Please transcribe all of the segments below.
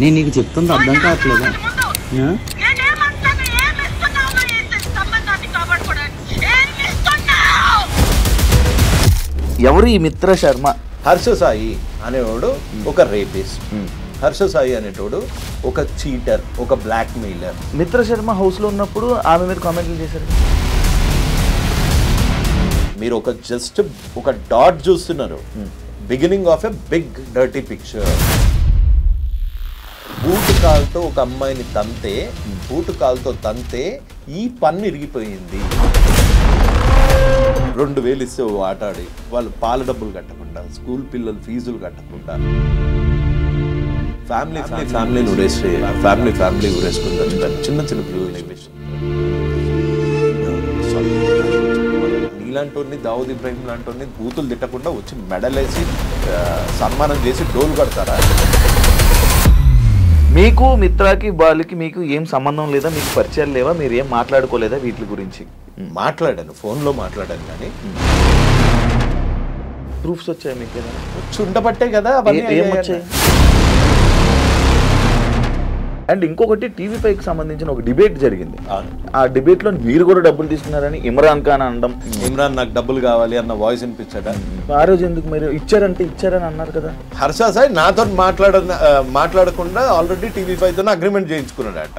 నేను నీకు చెప్తుంది అర్థం కావట్లేదా? ఎవరు ఈ మిత్ర శర్మ? హర్ష సాయి అనేవాడు ఒక రేపిస్ట్, హర్ష సాయి అనేటోడు ఒక చీటర్, ఒక బ్లాక్ మెయిలర్. మిత్ర శర్మ హౌస్ లో ఉన్నప్పుడు ఆమె మీద కామెంట్లు చేశారు. మీరు ఒక జస్ట్ ఒక డాట్ చూస్తున్నారు, beginning of a big dirty picture. Boot కాలుతో ఒక అమ్మాయిని తంతే, బూటు కాలుతో తంతే ఈ పన్ను ఇరిగిపోయింది. 2000 ఇస్తే ఆటాడి వాళ్ళు పాల డబ్బులు కట్టకుండా, స్కూల్ పిల్లల ఫీజులు కట్టకుండా, ఫ్యామిలీ ఉరేసుకుంటారు చిన్న చిన్న పిల్లలు. నీలాంటి దావుద్ ఇబ్రాహిం లాంటి బూతులు తిట్టకుండా వచ్చి మెడలేసి సన్మానం చేసి డోలు కడతారా? మీకు మిత్రాకి వాళ్ళకి మీకు ఏం సంబంధం లేదా? మీకు పరిచయాలు లేవా? మీరు ఏం మాట్లాడుకోలేదా వీటి గురించి? మాట్లాడాను, ఫోన్లో మాట్లాడాను, కానీ ప్రూఫ్స్ వచ్చాయి మీకు? వచ్చి ఉండబట్టే కదా ఏం వచ్చాయి? అండ్ ఇంకొకటి, టీవీ5కి సంబంధించిన ఒక డిబేట్ జరిగింది. ఆ డిబేట్ లో మీరు కూడా డబ్బులు తీసుకున్నారని ఇమ్రాన్ ఖాన్ అనడం. ఇమ్రాన్ నాకు డబ్బులు కావాలి అన్న వాయిస్ వినిపించాడా? ఆ రోజు ఎందుకు మీరు ఇచ్చారని అన్నారు కదా? హర్ష సాయి నాతో మాట్లాడకుండా ఆల్రెడీ టీవీ5తో అగ్రిమెంట్ చేయించుకున్నాడట.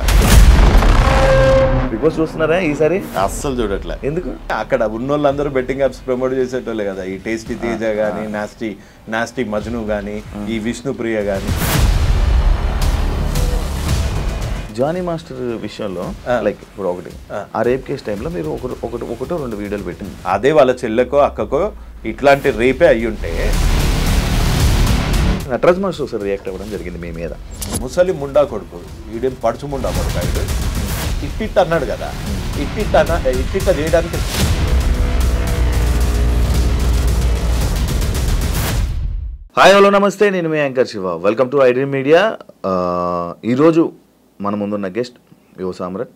బిగ్ బాస్ చూస్తున్నారా ఈసారి? అస్సలు చూడట్లే. ఎందుకు? అక్కడ ఉన్న వాళ్ళందరూ బెట్టింగ్ యాప్స్ ప్రమోట్ చేసేటోళ్ళే కదా. ఈ టేస్టీ తేజ కానీ, నాస్టీ మజ్ను కానీ, ఈ విష్ణుప్రియ కానీ. జానీ మాస్టర్ విషయంలో లైక్ ఇప్పుడు ఒకటి, ఆ రేప్ కేసు టైంలో మీరు ఒకటో 2 వీడియోలు పెట్టింది. అదే వాళ్ళ చెల్లెకో అక్కకో ఇట్లాంటి రేపే అయ్యుంటే నటరాజ్ మాస్టర్ ఒకసారి రియాక్ట్ అవ్వడం జరిగింది మీ మీద. ముసలి ముండా కొడుకు, ఈడేం పడుచు ముండా కొడుకు, ఆయన ఇట్టిట్ అన్నాడు కదా. ఇట్టిట్ట చేయడానికి హాయ్ హలో నమస్తే, నేను మీ anchor Shiva. Welcome to iDream media. ఈరోజు మన ముందున్న గెస్ట్ యువ సామ్రాట్.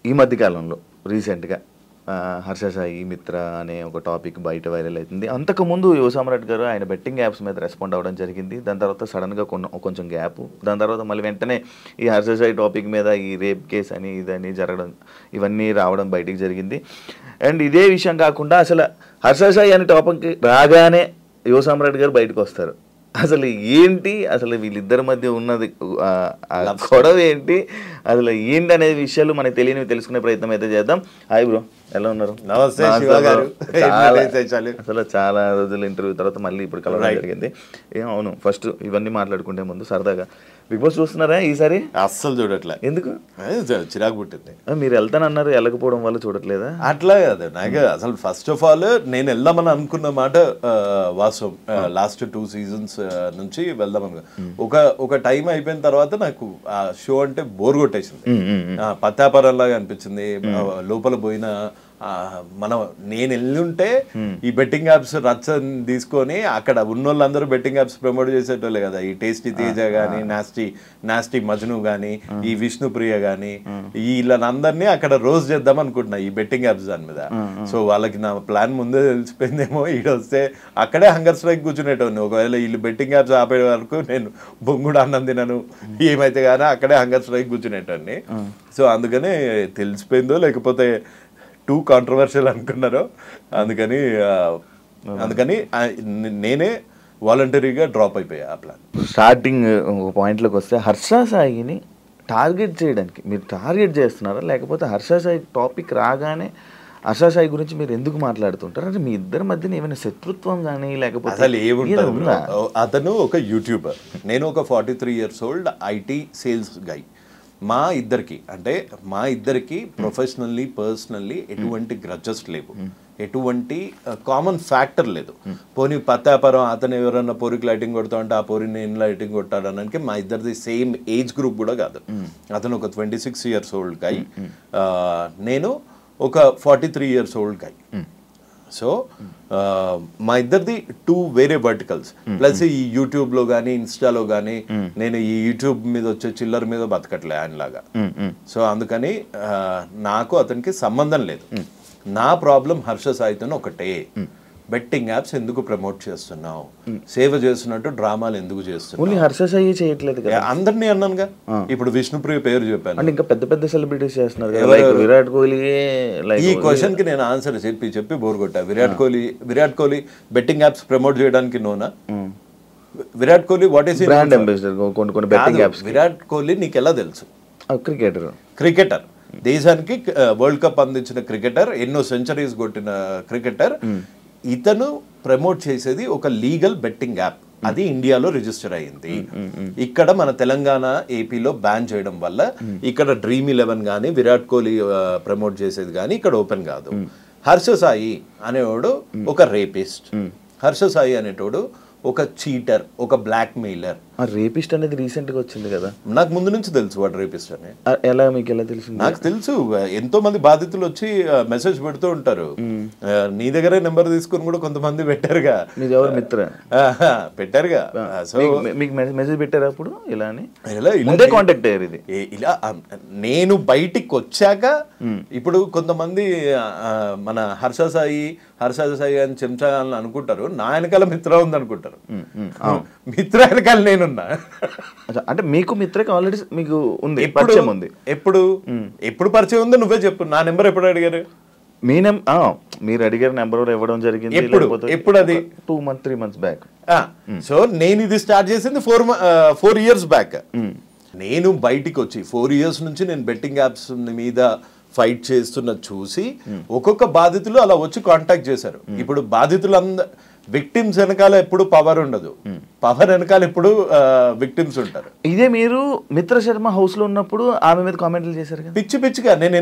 ఈ మధ్యకాలంలో రీసెంట్గా హర్ష సాయి మిత్ర అనే ఒక టాపిక్ బయట వైరల్ అవుతుంది. అంతకుముందు యువ సామ్రాట్ గారు ఆయన బెట్టింగ్ యాప్స్ మీద రెస్పాండ్ అవ్వడం జరిగింది. దాని తర్వాత సడన్గా కొంచెం గ్యాప్, దాని తర్వాత మళ్ళీ వెంటనే ఈ హర్ష సాయి టాపిక్ మీద ఈ రేప్ కేసు అని ఇదని జరగడం, ఇవన్నీ రావడం బయటికి జరిగింది. అండ్ ఇదే విషయం కాకుండా అసలు హర్ష సాయి అనే టాపిక్ రాగానే యువ సామ్రాట్ గారు బయటకు వస్తారు. అసలు ఏంటి, అసలు వీళ్ళిద్దరి మధ్య ఉన్నది గొడవ ఏంటి, అసలు ఏంటి అనే విషయాలు మనకు తెలియనివి తెలుసుకునే ప్రయత్నం అయితే చేద్దాం. హాయ్ బ్రో, ఎలా ఉన్నారు? నమస్తే. అసలు చాలా రోజుల ఇంటర్వ్యూ తర్వాత మళ్ళీ ఇప్పుడు కలవడం జరిగింది. అవును, ఫస్ట్ ఇవన్నీ మాట్లాడుకుంటే ముందు సరదాగా బిగ్ బాస్ చూస్తున్నారా ఈసారి? అస్సలు చూడట్లే. ఎందుకు? చిరాకు పుట్టింది. మీరు వెళ్తానన్నారు, వెళ్ళకపోవడం వల్ల చూడట్లేదా? అట్లా కాదు, నాకు అసలు ఫస్ట్ ఆఫ్ ఆల్ నేను వెళ్దామని అనుకున్న మాట వాస్తవం. లాస్ట్ 2 సీజన్స్ నుంచి వెళ్దామని ఒక టైం అయిపోయిన తర్వాత నాకు ఆ షో అంటే బోర్ కొట్టేసింది. పత్తాపరంలాగా అనిపించింది. లోపల పోయిన నేను వెళ్ళుంటే ఈ బెట్టింగ్ యాప్స్ రచ్చ తీసుకొని అక్కడ ఉన్నోళ్ళందరూ బెట్టింగ్ యాప్స్ ప్రమోట్ చేసేటోళ్ళే కదా. ఈ టేస్టీ తేజ గానీ, నాస్టీ మజ్ను గానీ, ఈ విష్ణుప్రియ గానీ, వీళ్ళందరినీ అక్కడ రోజు చేద్దాం అనుకుంటున్నా ఈ బెట్టింగ్ యాప్స్ దాని మీద. సో వాళ్ళకి నా ప్లాన్ ముందే తెలిసిపోయిందేమో. ఈడొస్తే అక్కడే హంగర్ స్ట్రైక్ కూర్చునేటోని. ఒకవేళ వీళ్ళు బెట్టింగ్ యాప్స్ ఆపే వరకు నేను బొంగుడు అన్నం తినను, ఏమైతే కానీ అక్కడే హంగర్ స్ట్రైక్ కూర్చునేటోని. సో అందుకనే తెలిసిపోయిందో లేకపోతే టూ కాంట్రవర్షియల్ అనుకున్నారో, అందుకని నేనే వాలంటరీగా డ్రాప్ అయిపోయా ఆ ప్లాన్. స్టార్టింగ్ ఒక పాయింట్లోకి వస్తే, హర్ష సాయిని టార్గెట్ చేయడానికి మీరు టార్గెట్ చేస్తున్నారా, లేకపోతే హర్ష సాయి టాపిక్ రాగానే హర్ష సాయి గురించి మీరు ఎందుకు మాట్లాడుతుంటారు? అంటే మీ ఇద్దరి మధ్యన ఏమైనా శత్రుత్వం కానీ లేకపోతే అసలు ఏముంటుంది? అతను ఒక యూట్యూబర్, నేను ఒక 43 years old ఐటీ సేల్స్ గై. మా ఇద్దరికి ప్రొఫెషనల్లీ పర్సనల్లీ ఎటువంటి గ్రడ్జెస్ లేవు, ఎటువంటి కామన్ ఫ్యాక్టర్ లేదు. పోనీ పత్తాపరం అతను ఎవరన్నా పోరికి లైటింగ్ కొడతా అంటే ఆ పోరిని నేను లైటింగ్ కొట్టాడు అనడానికి మా ఇద్దరిది సేమ్ ఏజ్ గ్రూప్ కూడా కాదు. అతను ఒక 26 years old గై, నేను ఒక 43 years old గై. సో మా ఇద్దరిది 2 వేరే వర్టికల్స్. ప్లస్ ఈ యూట్యూబ్ లో కానీ ఇన్స్టాలో కానీ నేను ఈ యూట్యూబ్ మీద వచ్చే చిల్లర మీద బతకట్లే ఆయనలాగా. సో అందుకని నాకు అతనికి సంబంధం లేదు. నా ప్రాబ్లం హర్ష సాయితో ఒకటే, బెట్టింగ్ యాప్స్ ఎందుకు ప్రమోట్ చేస్తున్నావు, సేవ చేస్తున్నట్టు డ్రామాలు ఎందుకు చేస్తున్నావు. ఓన్లీ హర్ష సాయి చేయట్లేదు కదా, అందరినీ అన్నానుగా. ఇప్పుడు విష్ణుప్రియ పేరు చెప్పాను. అంటే ఇంకా పెద్ద పెద్ద సెలబ్రిటీస్ చేస్తున్నారు కదా, లైక్ విరాట్ కోహ్లీ. ఈ క్వశ్చన్ కి నేను ఆన్సర్ చెప్పి బోర్ కొట్టా. Virat Kohli betting apps promote చేయడానికి నోనా? Virat Kohli what is brand ambassador కొన్ని బెట్టింగ్ యాప్స్. విరాట్ కోహ్లీ నీకు ఎలా తెలుసు? క్రికెటర్, దేశానికి వరల్డ్ కప్ అందించిన క్రికెటర్, ఎన్నో సెంచరీస్ కొట్టిన క్రికెటర్. ఇతను ప్రమోట్ చేసేది ఒక లీగల్ బెట్టింగ్ యాప్. అది ఇండియాలో రిజిస్టర్ అయ్యింది. ఇక్కడ మన తెలంగాణ, ఏపీలో బ్యాన్ చేయడం వల్ల ఇక్కడ Dream11 కానీ విరాట్ కోహ్లీ ప్రమోట్ చేసేది కానీ ఇక్కడ ఓపెన్ కాదు. హర్ష సాయి అనేవాడు ఒక రేపిస్ట్. హర్ష సాయి అనేటోడు ఒక చీటర్, ఒక బ్లాక్ మెయిలర్. రేపిస్ట్ అనేది రీసెంట్ గా వచ్చింది కదా, నాకు ముందు నుంచి తెలుసు వాడు రేపిస్ట్ అని. ఎలా మీకు ఎలా తెలిసింది? నాకు తెలుసు, ఎంతో మంది బాధితులు వచ్చి మెసేజ్ పెడుతూ ఉంటారు. నీ దగ్గరే నెంబర్ తీసుకుని కూడా కొంతమంది పెట్టారుగా. మీరు ఎవరు మిత్ర పెట్టారుగా? సో మీకు మెసేజ్ పెట్టారు అప్పుడు ఇలా అని? ముందే కాంటాక్ట్ అయ్యారు ఇది ఇలా. నేను బయటికి వచ్చాక ఇప్పుడు కొంతమంది మన హర్ష సాయి అని చెంచా అని అనుకుంటారు. నా వెనకాల మిత్ర ఉంది అనుకుంటారు. మిత్ర వెనకాల నేనున్నా. అంటే మీకు మిత్రకి ఆల్రెడీ మీకు ఉంది, పరిచయం ఉంది. ఎప్పుడు పరిచయం ఉందో నువ్వే చెప్పు. నా నెంబర్ ఎప్పుడు అడిగారు? మీ మీరు అడిగారు నెంబర్ ఇవ్వడం జరిగింది ఎప్పుడు? అది 3 months బ్యాక్. సో నేను ఇది స్టార్ట్ చేసింది 4 years బ్యాక్. నేను బయటికి వచ్చి 4 years నుంచి నేను బెట్టింగ్ యాప్స్ మీద ఫైట్ చేస్తున్న చూసి ఒక్కొక్క బాధితులు అలా వచ్చి కాంటాక్ట్ చేశారు. ఇప్పుడు విక్టిమ్స్ వెనకాల ఎప్పుడు పవర్ ఉండదు, పవర్ వెనకాల ఎప్పుడు విక్టిమ్స్ ఉంటారు. ఇదే మీరు మిత్ర శర్మ హౌస్ లో ఉన్నప్పుడు ఆమె మీద కామెంట్లు చేశారు కదా, పిచ్చిగా. నేను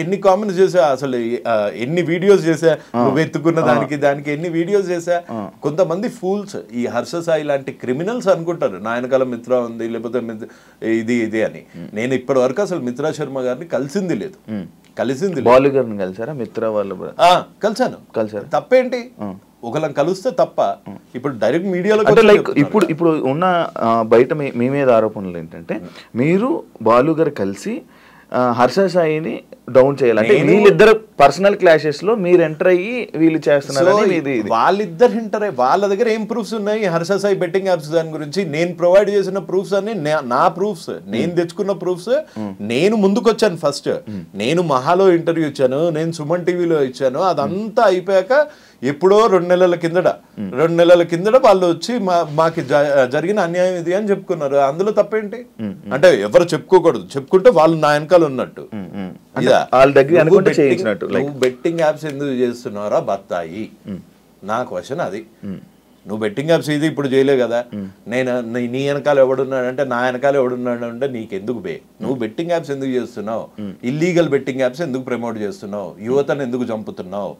ఎన్ని కామెంట్స్ చేసా, అసలు ఎన్ని వీడియోస్ చేసా, నువ్వు ఎత్తుకున్న దానికి ఎన్ని వీడియోస్ చేసా. కొంతమంది ఫూల్స్, ఈ హర్ష సాయి లాంటి క్రిమినల్స్ అనుకుంటారు నా వెనకాల మిత్ర ఉంది, లేకపోతే ఇది అని. నేను ఇప్పటి వరకు అసలు మిత్రా శర్మ గారిని కలిసింది లేదు. బాలు గారిని కలిసారా? మిత్ర వాళ్ళు కలిసారు. తప్పేంటి? ఒకళ్ళని కలిస్తే తప్ప. ఇప్పుడు డైరెక్ట్ మీడియాలో లైక్ ఇప్పుడు ఉన్న బయట మీ మీద ఆరోపణలు ఏంటంటే మీరు బాలు గారు కలిసి హర్ష సాయిని డౌన్ చేయాలి, అంటే వీళ్ళిద్దరు పర్సనల్ క్లాషెస్ లో మీరు ఎంటర్ అయ్యి వీళ్ళు చేస్తున్నారు. వాళ్ళిద్దరు ఎంటర్ అయ్యి వాళ్ళ దగ్గర ఏం ప్రూఫ్స్ ఉన్నాయి హర్ష సాయి బెట్టింగ్ యాప్స్ దాని గురించి? నేను ప్రొవైడ్ చేసిన ప్రూఫ్స్ అన్ని నా ప్రూఫ్స్, నేను తెచ్చుకున్న ప్రూఫ్స్. నేను ముందుకొచ్చాను ఫస్ట్. నేను మహాలో ఇంటర్వ్యూ ఇచ్చాను, నేను సుమన్ టీవీలో ఇచ్చాను. అదంతా అయిపోయాక ఎప్పుడో 2 నెలల కిందట వాళ్ళు వచ్చి మాకు జరిగిన అన్యాయం ఇది అని చెప్పుకున్నారు. అందులో తప్పేంటి? అంటే ఎవరు చెప్పుకోకూడదు, చెప్పుకుంటే వాళ్ళు నా వెనకాల ఉన్నట్టు. నువ్వు బెట్టింగ్ యాప్స్ ఎందుకు చేస్తున్నారా బత్తాయి? నా క్వశ్చన్ అది. నువ్వు బెట్టింగ్ యాప్స్ ఇది ఇప్పుడు చేయలే కదా. నేను నీ వెనకాల ఎవడున్నాడంటే, నా వెనకాల ఎవడున్నాడు అంటే నీకెందుకు నువ్వు బెట్టింగ్ యాప్స్ ఎందుకు చేస్తున్నావు? ఇల్లీగల్ బెట్టింగ్ యాప్స్ ఎందుకు ప్రమోట్ చేస్తున్నావు? యువతను ఎందుకు చంపుతున్నావు?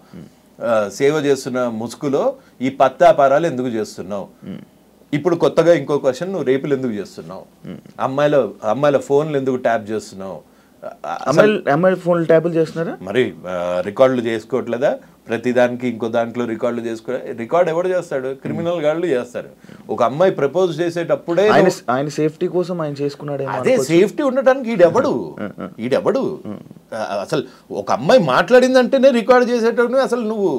సేవ చేస్తున్న ముసుగులో ఈ పత్తాపారాలు ఎందుకు చేస్తున్నావు? ఇప్పుడు కొత్తగా ఇంకో క్వశ్చన్, నువ్వు రేపులు ఎందుకు చేస్తున్నావు? అమ్మాయిల ఫోన్లు ఎందుకు ట్యాప్ చేస్తున్నావు? అమ్మాయిల ఫోన్లు ట్యాపులు చేస్తున్నారా? మరి రికార్డులు చేసుకోవట్లేదా? ప్రతి దానికి ఇంకో దాంట్లో రికార్డులు రికార్డ్ ఎవడు చేస్తాడు? క్రిమినల్ గాళ్ళు చేస్తారు. ఒక అమ్మాయి ప్రపోజ్ చేసేటప్పుడే ఆయన సేఫ్టీ కోసం ఆయన చేసుకున్నాడు. అదే సేఫ్టీ ఉండటానికి ఈడెవడు అసలు ఒక అమ్మాయి మాట్లాడిందంటేనే రికార్డ్ చేసేటప్పుడు అసలు నువ్వు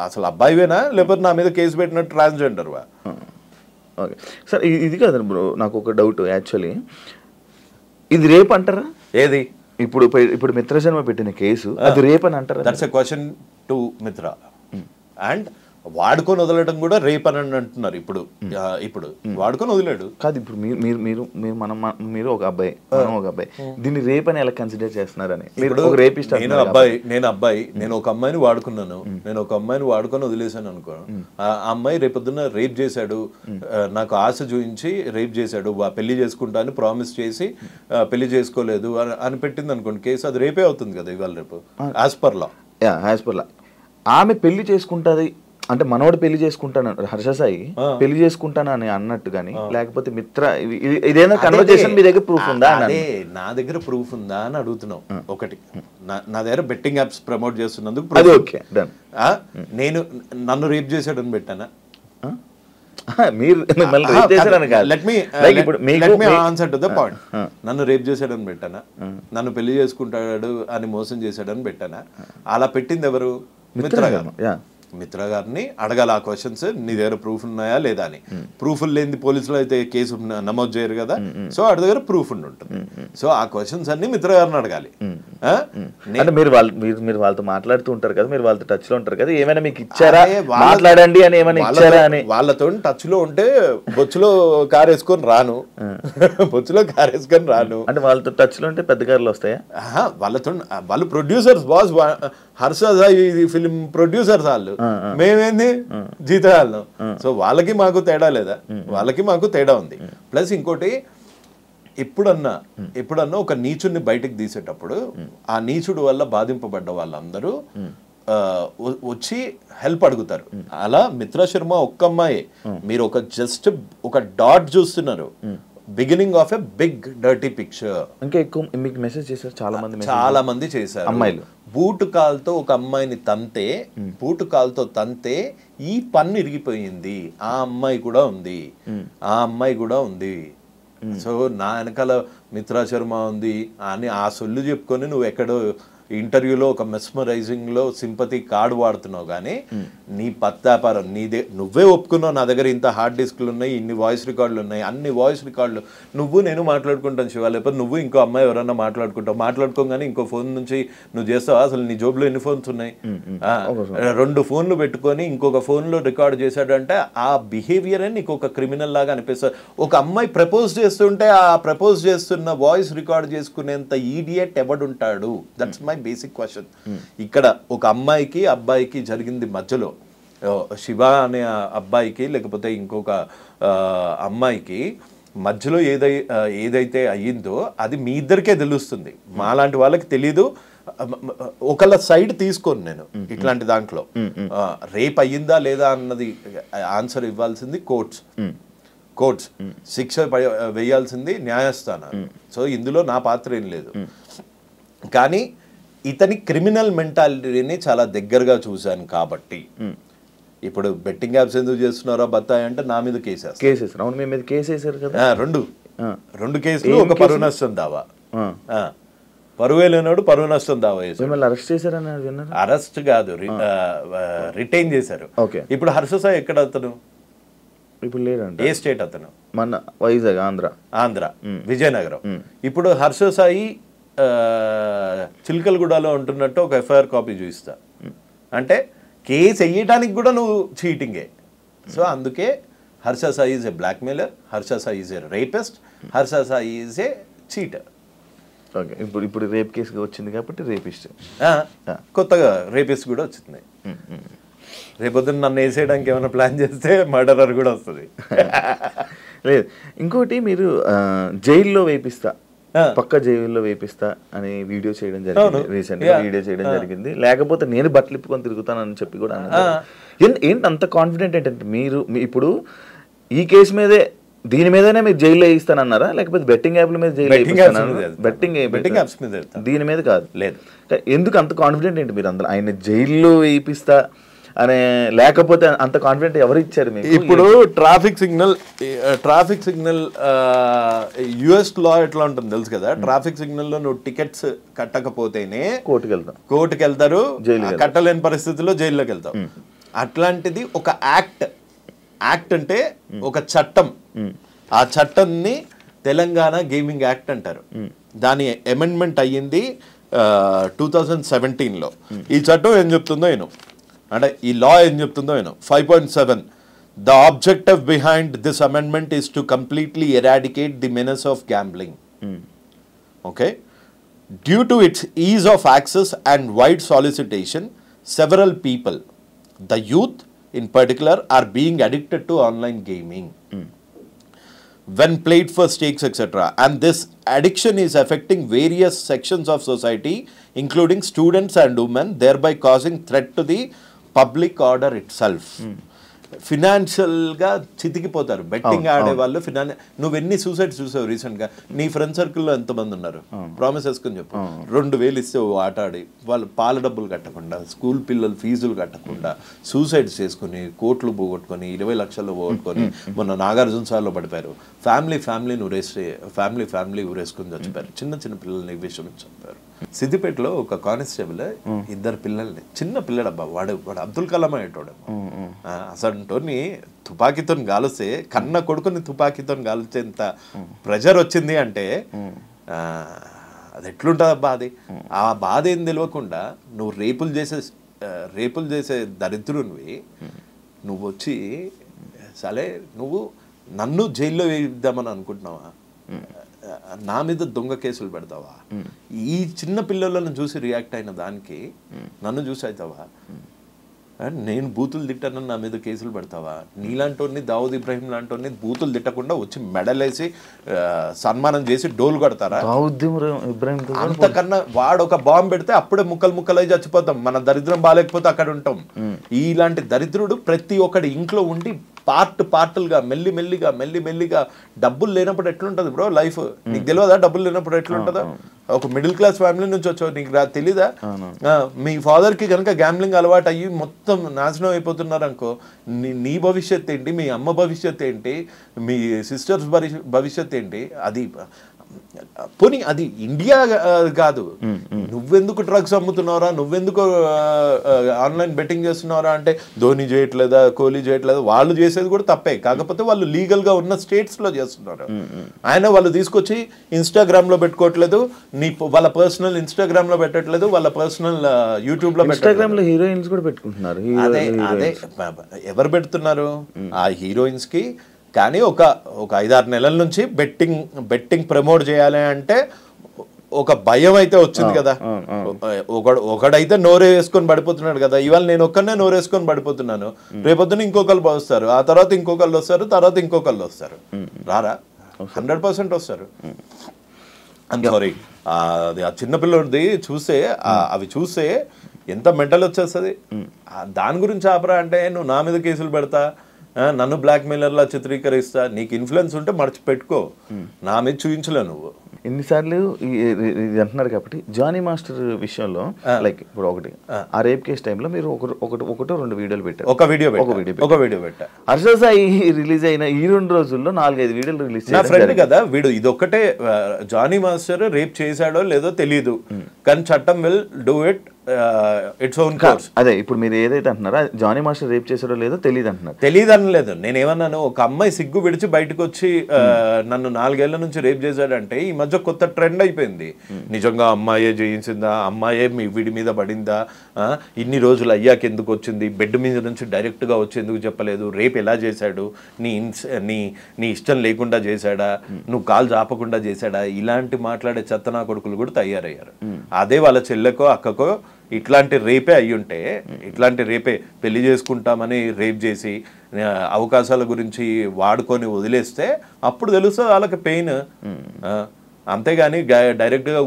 అసలు అబ్బాయివేనా, లేకపోతే నా మీద కేసు పెట్టినట్టు ట్రాన్స్జెండర్వా? ఓకే సార్, ఇది కాదండి బ్రో, నాకు ఒక డౌట్. యాక్చువల్లీ ఇది రేప్ అంటారా? ఏది? ఇప్పుడు మిత్ర శర్మ పెట్టిన కేసు అది రేప్ అని అంటారా? దట్స్ ఎ క్వశ్చన్ టు మిత్ర. అండ్ వాడుకొని వదలడం కూడా రేప్ అని అంటున్నారు. ఇప్పుడు వాడుకొని వదిలాడు కాదు. ఇప్పుడు మీరు ఒక అబ్బాయి, ఒక అబ్బాయి, దీన్ని రేప్ అని ఎలా కన్సిడర్ చేస్తున్నారని? నేను ఒక అమ్మాయిని వాడుకున్నాను, నేను ఒక అమ్మాయిని వాడుకొని వదిలేసాను అనుకో. ఆ అమ్మాయి రేపొద్దున రేప్ చేశాడు, నాకు ఆశ చూపించి రేప్ చేశాడు, పెళ్లి చేసుకుంటా అని ప్రామిస్ చేసి పెళ్లి చేసుకోలేదు అని పెట్టింది అనుకోండి కేసు, అది రేపే అవుతుంది కదా ఇవాళ రేపు. యాజ్ పర్ లా ఆమె పెళ్లి చేసుకుంటుంది అంటే మనోడు పెళ్లి చేసుకుంటాను, హర్ష సాయి పెళ్లి చేసుకుంటాను అని అన్నట్టు కానీ, లేకపోతే మిత్ర ఇదేనా కన్వర్జేషన్ మీ దగ్గర ప్రూఫ్ ఉందా? అదే నా దగ్గర ప్రూఫ్ ఉందా అని అడుగుతున్నావు. ఒకటి, నా దగ్గర బెట్టింగ్ యాప్స్ ప్రమోట్ చేస్తున్నందుకు నేను నన్ను రేప్ చేశాడని పెట్టానా? నన్ను రేప్ చేశాడని పెట్టానా? నన్ను పెళ్లి చేసుకుంటాడు అని మోసం చేశాడని పెట్టానా? అలా పెట్టింది ఎవరు? మిత్ర గారు. మిత్ర గారిని అడగాలి ఆ క్వశ్చన్స్, నీ దగ్గర ప్రూఫ్ ఉన్నాయా లేదా అని. ప్రూఫ్లు లేని పోలీసులు అయితే కేసు నమోదు చేయరు కదా, సో వాడి దగ్గర ప్రూఫ్ ఉంటుంది. సో ఆ క్వశ్చన్స్ అన్ని మిత్ర గారిని అడగాలి. అంటే మీరు వాళ్ళతో మాట్లాడుతూ ఉంటారు కదా, మీరు వాళ్ళతో టచ్ లో ఉంటారు కదా, ఏమైనా మీకు ఇచ్చారా మాట్లాడండి అని ఏమైనా ఇచ్చారా అని? వాళ్ళతో టచ్ లో ఉంటే బొచ్చులో కారు వేసుకొని రాను, బొచ్చులో కారు వేసుకొని రాను. అంటే వాళ్ళతో టచ్ లో ఉంటే పెద్ద కార్లు వస్తాయా? వాళ్ళతో వాళ్ళు producers boss, Harsha Sai film producers వాళ్ళు, మేమేంది జీతాలు. సో వాళ్ళకి మాకు తేడా లేదా? వాళ్ళకి మాకు తేడా ఉంది. ప్లస్ ఇంకోటి, ఎప్పుడన్నా ఒక నీచుడిని బయటకు తీసేటప్పుడు ఆ నీచుడు వల్ల బాధింపబడ్డ వాళ్ళందరూ వచ్చి హెల్ప్ అడుగుతారు. అలా మిత్ర శర్మ ఒక్క అమ్మాయి, మీరు జస్ట్ ఒక డాట్ చూస్తున్నారు, beginning of a big dirty picture. ఇంకా ఎక్కువ మీకు మెసేజ్ చేశారు చాలా మంది చేశారు. అమ్మాయిలు బూటు కాల్తో ఒక అమ్మాయిని తంతే ఈ పన్ను ఇరిగిపోయింది, ఆ అమ్మాయి కూడా ఉంది. సో నా వెనకాల మిత్రా శర్మ ఉంది అని ఆ సొల్లు చెప్పుకొని నువ్వు ఎక్కడో ఇంటర్వ్యూలో ఒక మెస్మరైజింగ్ లో సింపతి కార్డు వాడుతున్నావు, కానీ నీ పత్తాపారం నీదే. నువ్వే ఒప్పుకున్నావు నా దగ్గర ఇంత హార్డ్ డిస్క్లు ఉన్నాయి, ఇన్ని వాయిస్ రికార్డులు ఉన్నాయి, అన్ని వాయిస్ రికార్డులు నేను మాట్లాడుకుంటాను శివ, లేకపోతే నువ్వు ఇంకో అమ్మాయి ఎవరన్నా మాట్లాడుకోగానే ఇంకో ఫోన్ నుంచి నువ్వు చేస్తావా? అసలు నీ జోబులో ఎన్ని ఫోన్స్ ఉన్నాయి? 2 ఫోన్లు పెట్టుకొని ఇంకొక ఫోన్ లో రికార్డ్ చేశాడంటే ఆ బిహేవియర్ నీకు ఒక క్రిమినల్ లాగా అనిపిస్తుంది. ఒక అమ్మాయి ప్రపోజ్ చేస్తుంటే ఆ ప్రపోజ్ చేస్తున్న వాయిస్ రికార్డ్ చేసుకునేంత ఈడియట్ ఎవడుంటాడు? That's my basic question. ఇక్కడ ఒక అమ్మాయికి అబ్బాయికి జరిగింది మధ్యలో, శివ అనే అబ్బాయికి లేకపోతే ఇంకొక అమ్మాయికి మధ్యలో ఏదైతే అయ్యిందో అది మీ ఇద్దరికే తెలుస్తుంది, మాలాంటి వాళ్ళకి తెలీదు. ఒకళ్ళ సైడ్ తీసుకోను నేను ఇట్లాంటి దాంట్లో. రేప్ అయ్యిందా లేదా అన్నది ఆన్సర్ ఇవ్వాల్సింది కోర్ట్స్, శిక్ష వేయాల్సింది న్యాయస్థానాలు. సో ఇందులో నా పాత్ర ఏం లేదు. కానీ ఇతని క్రిమినల్ మెంటాలిటీని చాలా దగ్గరగా చూశాను కాబట్టి, ఇప్పుడు బెట్టింగ్ యాప్స్ ఎందుకు చేస్తున్నారో బత్తాయి అంటే నా మీద కేసేస్తారు. అవును, మీ మీద కేసేసారు కదా. రెండు కేసులు, ఒక పరువు నష్టం దావా. పరువే లేనాడు పరువు నష్టం దావా చేశారు. అరెస్ట్ చేశారని విన్నారు? అరెస్ట్ కాదు, రిటైన్ చేశారు. ఇప్పుడు హర్ష సాయి ఎక్కడ అతను? ఇప్పుడు లేదండి. ఏ స్టేట్ అతను? మన వైజాగ్, ఆంధ్ర, విజయనగరం. ఇప్పుడు హర్ష సాయి చిల్కలగూడలో ఉంటున్నట్టు ఒక ఎఫ్ఐఆర్ కాపీ చూపిస్తా అంటే కేసు వేయడానికి కూడా నువ్వు చీటింగే. సో అందుకే Harsha Sai is a blackmailer, Harsha Sai is a rapist, Harsha Sai is a cheater. Okay, ఇప్పుడు రేప్ కేసు వచ్చింది కాబట్టి రేపిస్ట్, కొత్తగా రేపిస్ట్ కూడా వచ్చింది. రేపొద్దున నన్ను వేసేయడానికి ఏమైనా ప్లాన్ చేస్తే మర్డరర్ కూడా వస్తుంది. లేదు, ఇంకోటి మీరు జైల్లో వేపిస్తా, పక్క జైల్లో వేపిస్తా అని వీడియో చేయడం జరిగింది, రీసెంట్ గా వీడియో చేయడం జరిగింది. లేకపోతే నేను బట్టలు ఇప్పుకొని తిరుగుతానని చెప్పి కూడా అన్నారు. ఏంటి అంత కాన్ఫిడెంట్ ఏంటంటే మీరు ఇప్పుడు ఈ కేసు మీదే, దీని మీదనే మీరు జైల్లో వేయిస్తానన్నారా, లేకపోతే బెట్టింగ్ యాప్ల మీద జైల్లో బెట్టింగ్ యాప్స్ మీద, దీని మీద కాదు? లేదు. ఎందుకు అంత కాన్ఫిడెంట్ ఏంటి మీరు అందరూ? ఆయన జైల్లో వేయిస్తా అనే, లేకపోతే అంత కాన్ఫిడెంట్ ఎవరు ఇచ్చారు మీకు? ఇప్పుడు ట్రాఫిక్ సిగ్నల్ యుఎస్ లా ఎట్లా ఉంటుంది తెలుసు కదా. ట్రాఫిక్ సిగ్నల్ లో నువ్వు టికెట్స్ కట్టకపోతేనే కోర్టుకి వెళ్తారు, కట్టలేని పరిస్థితుల్లో జైల్లోకి వెళ్తావు. అట్లాంటిది ఒక యాక్ట్ అంటే ఒక చట్టం. ఆ చట్టాన్ని తెలంగాణ గేమింగ్ యాక్ట్ అంటారు. దాని అమెండ్మెంట్ అయ్యింది 2017లో. ఈ చట్టం ఏం చెప్తుందో అంటే ఈ లా ఏం చెప్తుందో 5.7 The objective behind this amendment is to completely eradicate the menace of gambling. Okay, due to its ease of access and wide solicitation, several people, the youth in particular, are being addicted to online gaming when played for stakes, etc. And this addiction is affecting various sections of society, including students and women, thereby causing threat to the public order itself. Financial గా చితికిపోతారు betting ఆడే వాళ్ళు. నువ్వెన్ని suicides చూసావు recent గా? నీ friend సర్కిల్లో ఎంతమంది ఉన్నారు? ప్రామిస్ వేసుకొని చెప్పు. 2,000 ఇస్తే ఆట ఆడి వాళ్ళు పాల డబ్బులు కట్టకుండా, స్కూల్ పిల్లలు ఫీజులు కట్టకుండా సూసైడ్స్ చేసుకుని, కోట్లు పోగొట్టుకొని, 20 లక్షలు పోగొట్టుకొని మొన్న నాగార్జున సార్లో పడిపోయారు. ఫ్యామిలీ ఊరేసుకుని చచ్చిపోయారు. చిన్న పిల్లల్ని విషయం చంపారు. సిద్దిపేటలో ఒక కానిస్టేబుల్ ఇద్దరు పిల్లల్ని, చిన్న పిల్లడబ్బా, వాడు అబ్దుల్ కలాం అయ్యేటోడు. అసలు తుపాకీతో గాలిస్తే కన్న కొడుకుని తుపాకీతో గాలిచేంత ప్రెజర్ వచ్చింది అంటే అది ఎట్లుంటుంది అబ్బా. అది ఆ బాధ ఏం తెలియకుండా నువ్వు రేపులు చేసే దరిద్రునివి నువ్వు వచ్చి సరే నువ్వు నన్ను జైల్లో వేయిద్దామని అనుకుంటున్నావా? నా మీద దొంగ కేసులు పెడతావా? ఈ చిన్న పిల్లలను చూసి రియాక్ట్ అయిన దానికి నన్ను చూసి అవుతావా? నేను బూతులు తిట్టానని నా మీద కేసులు పెడతావా? నీలాంటి దావుద్ ఇబ్రాహిం లాంటి బూతులు తిట్టకుండా వచ్చి మెడలేసి సన్మానం చేసి డోలు కొడతారా? అంతకన్నా వాడు ఒక బాంబు పెడితే అప్పుడే ముక్కలు చచ్చిపోతాం. మన దరిద్రం బాగాలేకపోతే అక్కడ ఉంటాం. ఇలాంటి దరిద్రుడు ప్రతి ఒక్కడి ఇంట్లో ఉండి పార్టులుగా మెల్లిమెల్లిగా డబ్బులు లేనప్పుడు ఎట్లుంటది బ్రో లైఫ్? నీకు తెలియదా డబ్బులు లేనప్పుడు ఎట్లుంటుందో? ఒక మిడిల్ క్లాస్ ఫ్యామిలీ నుంచి వచ్చావు, నీకు తెలీదా? మీ ఫాదర్ కి కనుక గ్యాంబ్లింగ్ అలవాటు అయ్యి మొత్తం నాశనం అయిపోతున్నారు అనుకో, నీ భవిష్యత్ ఏంటి? మీ అమ్మ భవిష్యత్ ఏంటి? మీ సిస్టర్స్ భవిష్యత్ ఏంటి? అది పోనీ అది ఇండియా కాదు. నువ్వెందుకు డ్రగ్స్ అమ్ముతున్నారా, నువ్వెందుకు ఆన్లైన్ బెట్టింగ్ చేస్తున్నారా అంటే ధోని చేయట్లేదా, కోహ్లీ చేయట్లేదా? వాళ్ళు చేసేది కూడా తప్పే, కాకపోతే వాళ్ళు లీగల్ గా ఉన్న స్టేట్స్ లో చేస్తున్నారు. ఆయన వాళ్ళు తీసుకొచ్చి ఇన్స్టాగ్రామ్ లో పెట్టుకోవట్లేదు, వాళ్ళ పర్సనల్ ఇన్స్టాగ్రామ్ లో పెట్టట్లేదు, వాళ్ళ పర్సనల్ యూట్యూబ్ లో ఇన్స్టాగ్రామ్ లో హీరోయిన్స్ కూడా పెట్టుకుంటున్నారు. అదే ఎవరు పెడుతున్నారు? ఆ హీరోయిన్స్ కి. కానీ ఒక 5-6 నెలల నుంచి బెట్టింగ్ ప్రమోట్ చేయాలి అంటే ఒక భయం అయితే వచ్చింది కదా. ఒకడైతే నోరే వేసుకొని పడిపోతున్నాడు కదా. ఇవాళ నేను ఒక్కనే నోరేసుకొని పడిపోతున్నాను, రేపొద్దున ఇంకొకళ్ళు వస్తారు, ఆ తర్వాత ఇంకొకళ్ళు వస్తారు, తర్వాత ఇంకొకళ్ళు వస్తారు. రారా? 100% వస్తారు. ఐమ్ సారీ, అది ఆ చిన్నపిల్లడిది చూస్తే అవి చూస్తే ఎంత మెంటల్ వచ్చేస్తుంది. దాని గురించి ఆపరా అంటే నువ్వు నా మీద కేసులు పెడతా, నన్ను బ్లాక్ మెయిలర్లా చిత్రీకరిస్తా, నీకు ఇన్ఫ్లుయెన్స్ ఉంటే మర్చిపెట్టుకో, నా మీద చూపించలే నువ్వు. ఎన్నిసార్లు ఇది అంటున్నారు కాబట్టి జానీ మాస్టర్ విషయంలో లైక్ ఇప్పుడు ఒకటి ఆ రేప్ కేసు టైంలో మీరు ఒకటో 2 వీడియోలు పెట్టారు. ఒక వీడియో పెట్టా. హర్ష సాయి రిలీజ్ అయిన ఈ 2 రోజుల్లో 4-5 వీడియోలు రిలీజ్ నా ఫ్రెండ్ కదా వీడు. ఇదొక్కటే జానీ మాస్టర్ రేప్ చేశాడో లేదో తెలియదు, కానీ చట్టం will do it its own course. అదే ఇప్పుడు మీరు ఏదైతే అంటున్నారో జానీ మాస్టర్ రేప్ చేసాడో లేదో తెలియదు అంటున్నారు. తెలియదు అనలేదు, నేనేమన్నాను, ఒక అమ్మాయి సిగ్గు విడిచి బయటకు వచ్చి నన్ను 4 ఏళ్ల నుంచి రేప్ చేశాడంటే ఈ మధ్య కొత్త ట్రెండ్ అయిపోయింది. నిజంగా అమ్మాయే చేయించిందా, అమ్మాయే వీడి మీద పడిందా, ఇన్ని రోజులు అయ్యాక ఎందుకు వచ్చింది, బెడ్ మీద నుంచి డైరెక్ట్ గా వచ్చి ఎందుకు చెప్పలేదు, రేప్ ఎలా చేశాడు, నీ ఇష్టం లేకుండా చేశాడా, నువ్వు కాలు చాపకుండా చేశాడా, ఇలాంటి మాట్లాడే చెత్తనా కొడుకులు కూడా తయారయ్యారు. అదే వాళ్ళ చెల్లెకో అక్కకో ఇట్లాంటి రేపే అయ్యుంటే, ఇట్లాంటి రేపే పెళ్లి చేసుకుంటామని రేప్ చేసి అవకాశాల గురించి వాడుకొని వదిలేస్తే అప్పుడు తెలుస్తుంది వాళ్ళకి పెయిన్. అంతేగాని డైరెక్ట్గా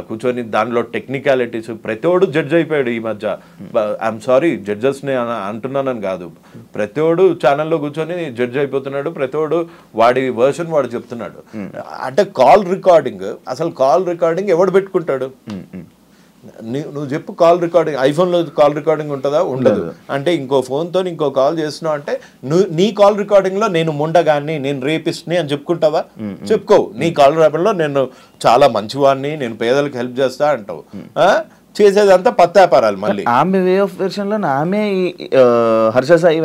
కూర్చొని దానిలో టెక్నికాలిటీస్ ప్రతివాడు జడ్జ్ అయిపోయాడు ఈ మధ్య. ఐఎమ్ సారీ జడ్జెస్ని అంటున్నానని కాదు, ప్రతివాడు ఛానల్లో కూర్చొని జడ్జ్ అయిపోతున్నాడు, ప్రతివాడు వాడి వర్షన్ వాడు చెప్తున్నాడు. అంటే కాల్ రికార్డింగ్ ఎవడు పెట్టుకుంటాడు? నువ్వు చెప్పు, కాల్ రికార్డింగ్ ఐఫోన్లో కాల్ రికార్డింగ్ ఉంటుందా? ఉండదు. అంటే ఇంకో ఫోన్తో ఇంకో కాల్ చేస్తున్నావు అంటే నీ కాల్ రికార్డింగ్లో నేను ముండగాన్ని, నేను రేపిస్ట్ని అని చెప్పుకుంటావా? చెప్పుకోవు. నీ కాల్ రికార్డింగ్లో నేను చాలా మంచివాడిని, నేను పేదలకు హెల్ప్ చేస్తా అంటావు. చేసేదంతా పత్తాపారాలు. మళ్ళీ ఆమె వే ఆఫ్ వెర్షన్ లో ఆమె హర్ష సాయి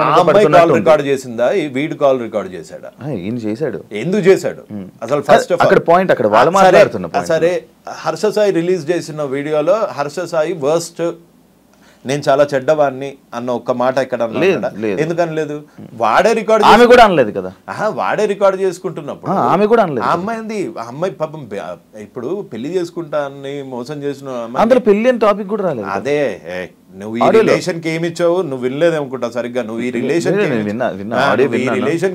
కాల్ రికార్డ్ చేసిందా, ఈ వీడు కాల్ రికార్డ్ చేశాడా? ఈయన చేశాడు. ఎందుకు చేశాడు అసలు? ఫస్ట్ అక్కడ పాయింట్ అక్కడ వాళ్ళు మాట్లాడుతున్నా. సరే, హర్ష సాయి రిలీజ్ చేసిన వీడియోలో హర్ష సాయి వర్స్ట్, నేను చాలా చెడ్డవాడిని అన్న ఒక్క మాట ఇక్కడ ఎందుకని లేదు? వాడే రికార్డ్, ఆమె కూడా అనలేదు కదా. వాడే రికార్డ్ చేసుకుంటున్నప్పుడు ఆమె కూడా అనలేదు. ఆ అమ్మాయి పాపం ఇప్పుడు పెళ్లి చేసుకుంటా అని మోసం చేసిన అందరూ పెళ్లి అని టాపిక్ కూడా రాలేదు. అదే నువ్వు ఈ రిలేషన్ కి ఏమి ఇచ్చావు, నువ్వు వినలేదనుకుంటా సరిగ్గా, నువ్వు ఈ రిలేషన్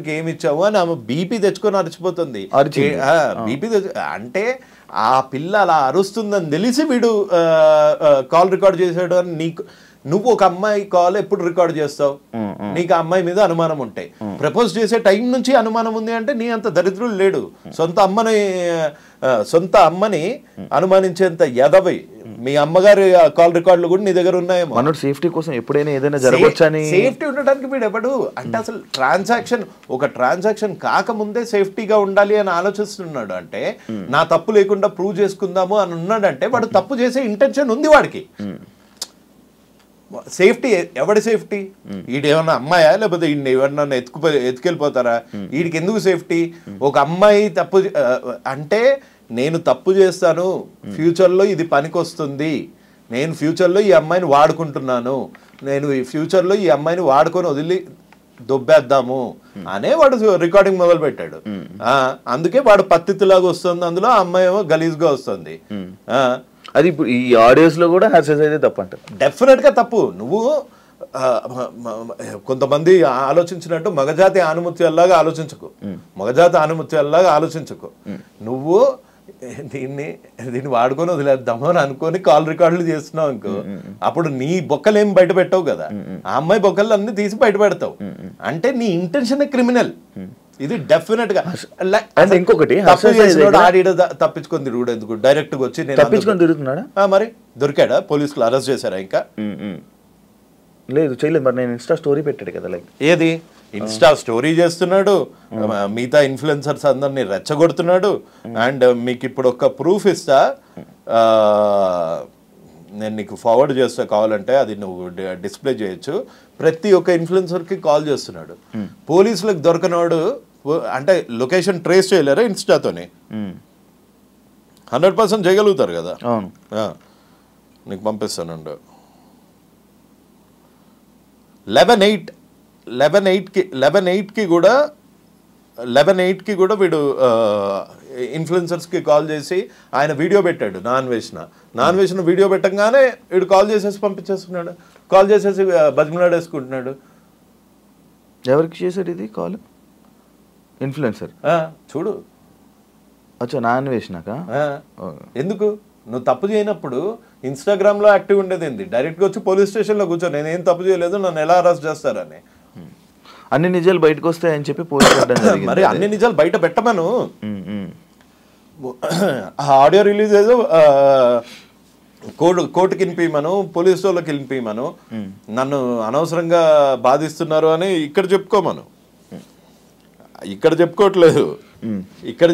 కి ఏమి ఇచ్చావు అని ఆమె బీపీ తెచ్చుకొని అరిచిపోతుంది. బీపీ అంటే ఆ పిల్ల అలా అరుస్తుందని తెలిసి వీడు కాల్ రికార్డ్ చేసాడు అని నువ్వు ఒక అమ్మాయి కాల్ ఎప్పుడు రికార్డ్ చేస్తావు? నీకు ఆ అమ్మాయి మీద అనుమానం ఉంటాయి. ప్రపోజ్ చేసే టైం నుంచి అనుమానం ఉంది అంటే నీ అంత దరిద్రులు లేడు. సొంత అమ్మని అనుమానించేంత ఎదవి మీ అమ్మగారి కాల్ రికార్డులు కూడా నీ దగ్గర ఉన్నాయేమో. మనోడు సేఫ్టీ కోసం ఎప్పుడైనా ఏదైనా జరగవచ్చని, సేఫ్టీ ఉండడానికి వీడు ఎవడు అంటే అసలు ఒక ట్రాన్సాక్షన్ కాకముందే సేఫ్టీగా ఉండాలి అని ఆలోచిస్తున్నాడు అంటే, నా తప్పు లేకుండా ప్రూవ్ చేసుకుందాము అని ఉన్నాడంటే వాడు తప్పు చేసే ఇంటెన్షన్ ఉంది వాడికి. సేఫ్టీ ఎవడి సేఫ్టీ? ఈడేమన్నా అమ్మాయా లేకపోతే ఈయన ఎవరన్నా ఎత్తుకెళ్ళిపోతారా? వీడికి ఎందుకు సేఫ్టీ? ఒక అమ్మాయి తప్పు అంటే నేను తప్పు చేస్తాను, ఫ్యూచర్లో ఇది పనికొస్తుంది, నేను ఫ్యూచర్లో ఈ అమ్మాయిని వాడుకుంటున్నాను, నేను ఈ ఫ్యూచర్లో ఈ అమ్మాయిని వాడుకొని వదిలి దొబ్బేద్దాము అనే వాడు రికార్డింగ్ మొదలు పెట్టాడు. అందుకే వాడు పత్తిలాగా వస్తుంది, అందులో ఆ అమ్మాయి ఏమో గలీజ్గా వస్తుంది. అది ఇప్పుడు ఈ ఆడియోస్ లో కూడా హర్షస్ అయితే తప్పు అంటారు. డెఫినెట్ గా తప్పు. నువ్వు కొంతమంది ఆలోచించినట్టు మగజాతి ఆనుమత్యాల్లాగా ఆలోచించకు, నువ్వు దీన్ని వాడుకొని వదిలేద్దాము అని అనుకొని కాల్ రికార్డులు చేస్తున్నావు అనుకో, అప్పుడు నీ బొక్కలు ఏం బయట పెట్టావు కదా, ఆ అమ్మాయి బొక్కలు అన్ని తీసి బయట పెడతావు. అంటే నీ ఇంటెన్షన్ క్రిమినల్. ఇది డెఫినెట్ గా. ఇంకొకటి తప్పించుకొని తిరుగుడు ఎందుకు? డైరెక్ట్ గా వచ్చి తప్పించుకొని తిరుగుతున్నాడా? మరి దొరికాడా? పోలీసులు అరెస్ట్ చేశారా? ఇంకా లేదు, చేయలేదు. మరి నేను ఇన్స్టా స్టోరీ పెట్టాడు కదా, లైక్ ఏది ఇన్స్టా స్టోరీ చేస్తున్నాడు, మిగతా ఇన్ఫ్లుయెన్సర్స్ అందరినీ రెచ్చగొడుతున్నాడు. అండ్ మీకు ఇప్పుడు ఒక ప్రూఫ్ ఇస్తా, నేను నీకు ఫార్వర్డ్ చేస్తా కావాలంటే, అది నువ్వు డిస్ప్లే చేయొచ్చు. ప్రతి ఒక్క ఇన్ఫ్లుయెన్సర్కి కాల్ చేస్తున్నాడు. పోలీసులకు దొరకనోడు అంటే లొకేషన్ ట్రేస్ చేయలేరా ఇన్స్టాతోని? 100% చేయగలుగుతారు కదా. నీకు పంపిస్తానండు. 11/8కి కూడా వీడు ఇన్ఫ్లుయెన్సర్స్కి కాల్ చేసి ఆయన వీడియో పెట్టాడు. నాన్ వేసిన వీడియో పెట్టంగానే వీడు కాల్ చేసేసి పంపించేస్తున్నాడు, కాల్ చేసేసి బతిమలాడేసుకుంటున్నాడు. ఎవరికి చేశాడు ఇది కాల్? ఇన్ఫ్లుయెన్సర్ చూడు. అచ్చా, నాన్ వేసినాక ఎందుకు? నువ్వు తప్పు చేయనప్పుడు ఇన్స్టాగ్రామ్లో యాక్టివ్ ఉండేది ఏంది? డైరెక్ట్గా వచ్చి పోలీస్ స్టేషన్లో కూర్చో, నేనేం తప్పు చేయలేదు, నన్ను ఎలా అరెస్ట్ చేస్తారని. అన్ని నిజాలు బయటకు వస్తాయని చెప్పి పోలీసు మరి అన్ని నిజాలు బయట పెట్టమను. ఆడియో రిలీజ్ ఏదో కోర్టుకి వినిపించమను, పోలీసు వాళ్ళకి వినిపించమను, నన్ను అనవసరంగా బాధిస్తున్నారు అని ఇక్కడ చెప్పుకోమను. ఇక్కడ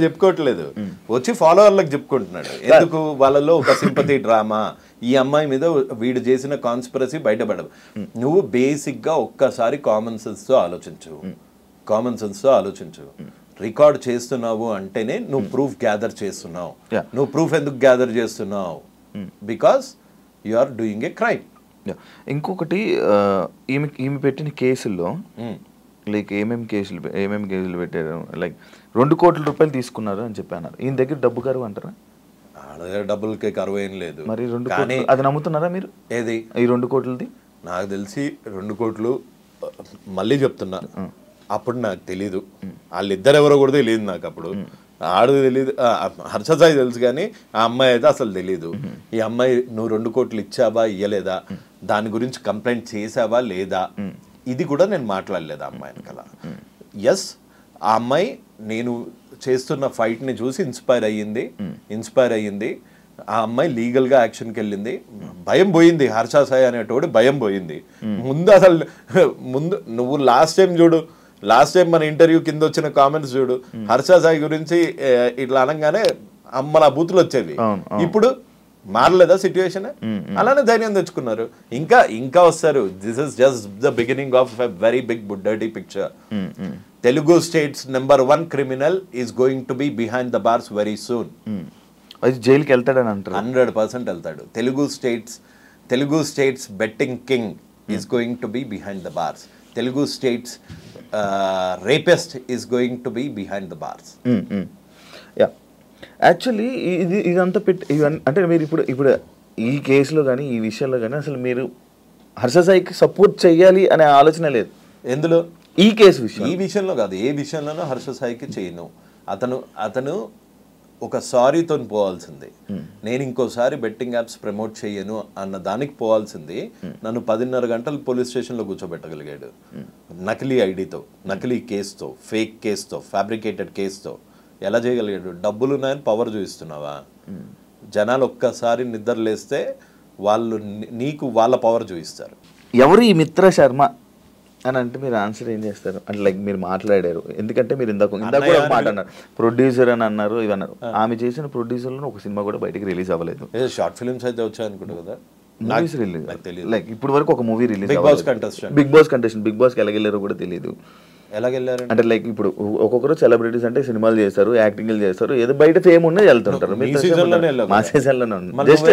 చెప్పుకోవట్లేదు, వచ్చి ఫాలోవర్లకు చెప్పుకుంటున్నాడు. ఎందుకు? వాళ్ళలో ఒక సింపతి డ్రామా, ఈ అమ్మాయి మీద వీడు చేసిన కాన్స్పిరసీ బయటపడదు. నువ్వు బేసిక్గా ఒక్కసారి కామన్ సెన్స్తో ఆలోచించు. రికార్డ్ చేస్తున్నావు అంటేనే నువ్వు ప్రూఫ్ గ్యాదర్ చేస్తున్నావు. నువ్వు ప్రూఫ్ ఎందుకు గ్యాదర్ చేస్తున్నావు? Because you are doing a crime. ఇంకొకటి, ఈమె పెట్టిన కేసుల్లో లైక్ ఏమేమి కేసులు పెట్టారు, లైక్ 2 కోట్ల రూపాయలు తీసుకున్నారు అని చెప్పారు. ఈయన దగ్గర డబ్బు కరువు అంటారా? డబ్బులకి కరువు ఏం లేదు. మరి 2 కోట్లు అది నమ్ముతున్నారా మీరు? ఏది ఈ 2 కోట్లది? నాకు తెలిసి 2 కోట్లు, మళ్ళీ చెప్తున్నా, అప్పుడు నాకు తెలీదు, వాళ్ళిద్దరు ఎవరో కూడా తెలియదు నాకు. అప్పుడు ఆడు తెలీదు, హర్షసాయి తెలుసు, కానీ ఆ అమ్మాయి అయితే అసలు తెలీదు. ఈ అమ్మాయి నువ్వు 2 కోట్లు ఇచ్చావా ఇయ్యలేదా, దాని గురించి కంప్లైంట్ చేసావా లేదా, ఇది కూడా నేను మాట్లాడలేదు ఆ అమ్మాయిని కదా. ఎస్, ఆ అమ్మాయి నేను చేస్తున్న ఫైట్ని చూసి ఇన్స్పైర్ అయ్యింది. ఆ అమ్మాయి లీగల్గా యాక్షన్కి వెళ్ళింది. భయం పోయింది, హర్ష సాయి అనేటోడు భయం పోయింది. ముందు నువ్వు లాస్ట్ టైం మన ఇంటర్వ్యూ కింద వచ్చిన కామెంట్స్ చూడు, హర్ష సాయి గురించి ఇట్లా అనగానే అమ్మలా బూతులు వచ్చేవి. ఇప్పుడు మారలేదా సిచ్యువేషన్? అలానే ధైర్యం తెచ్చుకున్నారు. ఇంకా వస్తారు. This is just the beginning of a very big dirty picture. Telugu states #1 criminal is going to be behind the bars very soon. అది జైలుకి వెళ్తాడని అంటారు. 100% వెళ్తాడు. Telugu states betting king is going to be behind the bars. Telugu states rapist is going to be behind the bars. Actually ఇదంతా అంటే మీరు ఇప్పుడు ఈ కేసులో కానీ ఈ విషయంలో కానీ అసలు మీరు హర్ష సాయికి సపోర్ట్ చెయ్యాలి అనే ఆలోచన లేదు. ఎందులో? ఈ కేసు ఈ విషయంలో కాదు, ఏ విషయంలోనూ హర్ష సాయికి చేయను. అతను ఒక సారీతో పోవాల్సింది. నేను ఇంకోసారి బెట్టింగ్ యాప్స్ ప్రమోట్ చేయను అన్న దానికి పోవాల్సింది. నన్ను 10:30 గంటలు పోలీస్ స్టేషన్లో కూర్చోబెట్టగలిగాడు. నకిలీ ఐడితో, నకిలీ కేసుతో, ఫేక్ కేసుతో, ఫ్యాబ్రికేటెడ్ కేసుతో ఎలా చేయగలిగాడు? డబ్బులు ఉన్నాయని పవర్ చూపిస్తున్నావా? జనాలు ఒక్కసారి నిద్ర లేస్తే వాళ్ళు నీకు వాళ్ళ పవర్ చూపిస్తారు. ఎవరు ఈ మిత్ర శర్మ అని అంటే మీరు ఆన్సర్ ఏం చేస్తారు? అంటే లైక్ మీరు మాట్లాడారు, ఎందుకంటే మీరు ఇందాక కూడా ఒక మాట అన్నారు, ప్రొడ్యూసర్ అని అన్నారు, ఇవి అన్నారు. ఆమె చేసిన ప్రొడ్యూసర్లో ఒక సినిమా కూడా బయటకి రిలీజ్ అవ్వలేదు. షార్ట్ ఫిల్మ్స్ అయితే వచ్చాయి అనుకుంటా కదా, మూవీస్ రిలీజ్ లైక్ ఇప్పుడు వరకు ఒక movie release Bigg Boss contestant, Bigg బాస్కి ఎలా వెళ్ళారో కూడా తెలియదు. ఎలా వెళ్ళారు అంటే లైక్ ఇప్పుడు ఒక్కొక్కరు సెలబ్రిటీస్ అంటే సినిమాలు చేస్తారు, యాక్టింగ్లు చేస్తారు, ఏదో బయట ఫేమ్ ఉన్నది వెళ్తుంటారు. మా సీజన్లోనే జస్ట్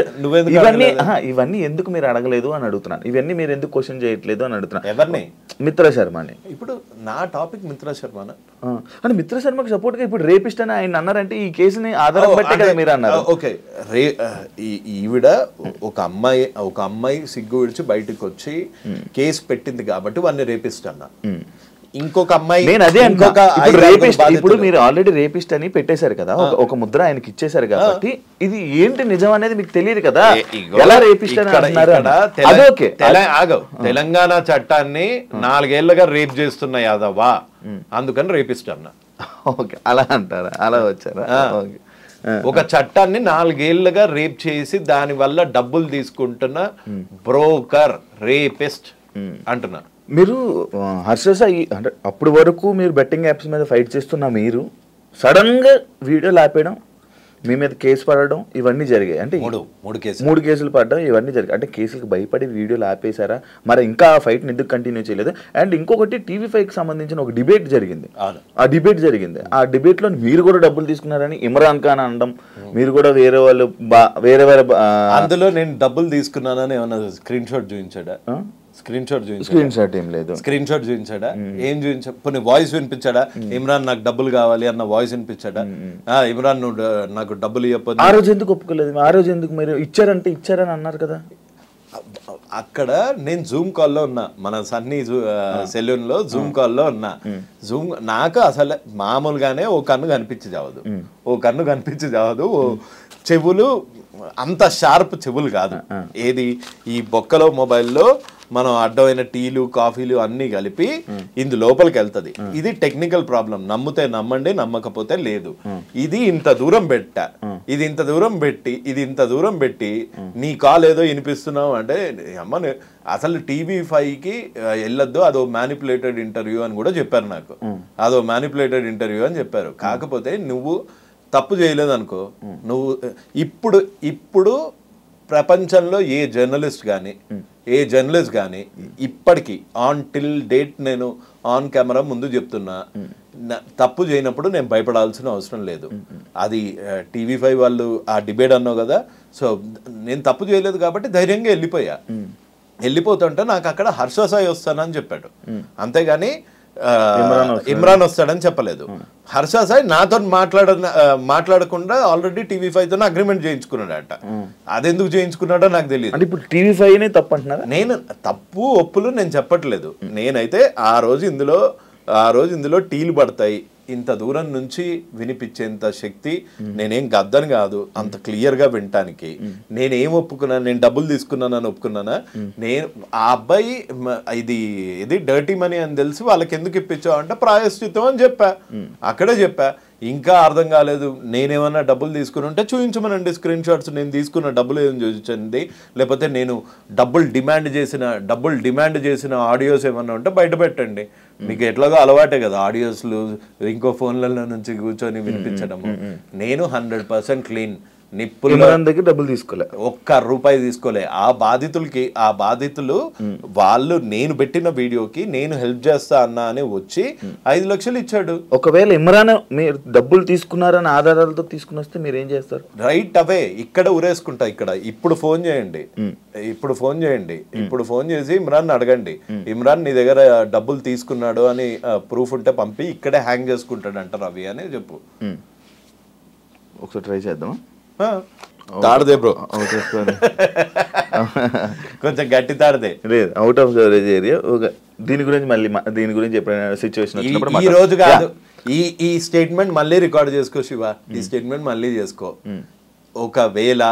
ఇవన్నీ ఎందుకు మీరు అడగలేదు అని అడుగుతున్నాను. ఇవన్నీ మీరు ఎందుకు క్వశ్చన్ చేయట్లేదు అని అడుగుతున్నాను. ఎవరిని? మిత్ర శర్మని. ఇప్పుడు నా టాపిక్ మిత్ర శర్మ అంటే మిత్ర శర్మకి సపోర్ట్ గా ఇప్పుడు రేపిస్ట్ అని ఆయన అన్నారంటే ఈ కేసుని ఆధారం బట్టే కదా మీరు అన్నారు. ఓకే, ఈవిడ ఒక అమ్మాయి సిగ్గు విడిచి బయటకు వచ్చి కేసు పెట్టింది కాబట్టి వాడిని రేపిస్ట్ అన్నా. ఇంకొక అమ్మాయి నేను అదే ఇప్పుడు మీరు ఆల్రెడీ రేపిస్ట్ అని పెట్టేశారు కదా, ఒక ముద్ర ఆయనకి ఇచ్చేసారు కాబట్టి ఇది ఏంటి నిజం అనేది మీకు తెలియదు కదా, ఎలా రేపిస్ట్ అని ఆగవు. తెలంగాణ చట్టాన్ని 4 ఏళ్లుగా రేప్ చేస్తున్న యాదవా, అందుకని రేపిస్ట్ అన్నా. ఓకే, అలా అంటారా? అలా వచ్చారా? ఒక చట్టాన్ని 4 ఏళ్లుగా రేప్ చేసి దాని వల్ల డబ్బులు తీసుకుంటున్న బ్రోకర్ రేపిస్ట్ అంటున్నా. మీరు హర్ష సాయి అంటే అప్పటి వరకు మీరు బెట్టింగ్ యాప్స్ మీద ఫైట్ చేస్తున్న మీరు సడన్గా వీడియోలు ఆపేయడం, మీ మీద కేసు పడడం, ఇవన్నీ జరిగాయి. అంటే 3 కేసులు పడడం, ఇవన్నీ జరిగాయి. అంటే కేసులకు భయపడి వీడియోలు ఆపేశారా? మరి ఇంకా ఆ ఫైట్ని ఎందుకు కంటిన్యూ చేయలేదు? అండ్ ఇంకొకటి TV5కి సంబంధించిన ఒక డిబేట్ జరిగింది. ఆ డిబేట్లో మీరు కూడా డబ్బులు తీసుకున్నారని ఇమ్రాన్ ఖాన్ అనడం, మీరు కూడా వేరే వేరే అందులో నేను డబ్బులు తీసుకున్నానని ఏమన్నా స్క్రీన్ షాట్ చూపించాడా? స్క్రీన్ షాట్ ఏం లేదు. స్క్రీన్ షాట్ చూపించాడా? ఏం చూపించా? కొన్ని వాయిస్ వినిపించాడా? ఇమ్రాన్ నాకు డబ్బులు కావాలి అన్న వాయిస్ వినిపించాడా? ఇమ్రాన్ నువ్వు నాకు డబ్బులు ఇవ్వకపోతే ఆ రోజు ఎందుకు ఒప్పుకోలేదు? ఆ రోజు ఎందుకు మీరు ఇచ్చారని అన్నారు కదా? అక్కడ నేను జూమ్ కాల్లో ఉన్నా, మన సన్నీ సెలూన్ లో జూమ్ కాల్లో ఉన్నా. నాకు అసలు మామూలుగానే ఓ కన్ను కనిపించి చావదు, చెవులు అంత షార్ప్ చెవులు కాదు. ఏది ఈ బొక్కలో మొబైల్లో మనం అడ్డమైన టీలు కాఫీలు అన్ని కలిపి ఇందు లోపలికి వెళ్తుంది. ఇది టెక్నికల్ ప్రాబ్లం, నమ్మితే నమ్మండి, నమ్మకపోతే లేదు. ఇది ఇంత దూరం పెట్టి నీ కాల్ ఏదో వినిపిస్తున్నావు అంటే అమ్మ అసలు TV5కి వెళ్ళొద్దు, అదో మ్యానిపులేటెడ్ ఇంటర్వ్యూ అని కూడా చెప్పారు నాకు. అదో మ్యానిపులేటెడ్ ఇంటర్వ్యూ అని చెప్పారు. కాకపోతే నువ్వు తప్పు చేయలేదు అనుకో, నువ్వు ఇప్పుడు ప్రపంచంలో ఏ జర్నలిస్ట్ కానీ ఇప్పటికీ ఆన్ టిల్ డేట్ నేను ఆన్ కెమెరా ముందు చెప్తున్నా, తప్పు చేయనప్పుడు నేను భయపడాల్సిన అవసరం లేదు. అది TV5 వాళ్ళు ఆ డిబేట్ అన్నావు కదా, సో నేను తప్పు చేయలేదు కాబట్టి ధైర్యంగా వెళ్ళిపోతుంటే నాకు అక్కడ హర్ష సాయి వస్తానని చెప్పాడు, అంతేగాని ఇమ్రాన్ వస్తాడని చెప్పలేదు. హర్ష సాయి నాతో మాట్లాడకుండా ఆల్రెడీ TV5తో అగ్రిమెంట్ చేయించుకున్నాడట. అదెందుకు చేయించుకున్నాడో నాకు తెలియదు. ఇప్పుడు TV5 తప్పు అంటున్నారా? నేను తప్పు ఒప్పులు నేను చెప్పట్లేదు. నేనైతే ఆ రోజు ఇందులో టీలు పడతాయి, ఇంత దూరం నుంచి వినిపించేంత శక్తి నేనేం గద్దని కాదు, అంత క్లియర్గా వినటానికి నేనేం ఒప్పుకున్నాను, నేను డబ్బులు తీసుకున్నానని ఒప్పుకున్నానా? నేను ఆ అబ్బాయి ఇది డర్టీ మనీ అని తెలిసి వాళ్ళకి ఎందుకు ఇప్పించావు అంటే ప్రాయశ్చిత్తం అని అక్కడే చెప్పా. ఇంకా అర్థం కాలేదు, నేనేమన్నా డబ్బులు తీసుకుని ఉంటే చూపించమనండి స్క్రీన్ షాట్స్, నేను తీసుకున్న డబ్బులు ఏం చూపించండి, లేకపోతే నేను డబ్బులు డిమాండ్ చేసిన ఆడియోస్ ఏమన్నా ఉంటే బయట పెట్టండి. మీకు ఎట్లాగో అలవాటే కదా ఆడియోస్లు ఇంకో ఫోన్లలో నుంచి కూర్చొని వినిపించడము. నేను 100% క్లీన్, నిప్పుల దగ్గర డబ్బులు తీసుకోలే, ₹1 తీసుకోలే. ఆ బాధితులు వాళ్ళు నేను పెట్టిన వీడియోకి నేను హెల్ప్ చేస్తా అన్నా అని వచ్చి 5 లక్షలు ఇచ్చాడు. ఒకవేళ ఇమ్రాన్ మీరు డబ్బులు తీసుకున్నారని ఆధారాలతో తీసుకుని వస్తే మీరు ఏం చేస్తారు? రైట్ అవే ఇక్కడ ఉరేసుకుంటా. ఇప్పుడు ఫోన్ చేయండి, ఇప్పుడు ఫోన్ చేసి ఇమ్రాన్ అడగండి, ఇమ్రాన్ నీ దగ్గర డబ్బులు తీసుకున్నాడు అని ప్రూఫ్ ఉంటే పంపి ఇక్కడే హ్యాంగ్ చేసుకుంటాడు అంట రవి అని చెప్పు. ఒకసారి ట్రై చేద్దామా? తాడదే బ్రో, కొంచెం గట్టి తాడదే, లేదు అవుట్ ఆఫ్ కవరేజ్ ఏరియా. దీని గురించి ఎప్పుడైనా సిచ్యువేషన్ వచ్చినప్పుడు ఈ రోజు కాదు, ఈ స్టేట్మెంట్ మళ్ళీ రికార్డ్ చేసుకో శివ, ఈ స్టేట్మెంట్ మళ్ళీ చేసుకో. ఒకవేళ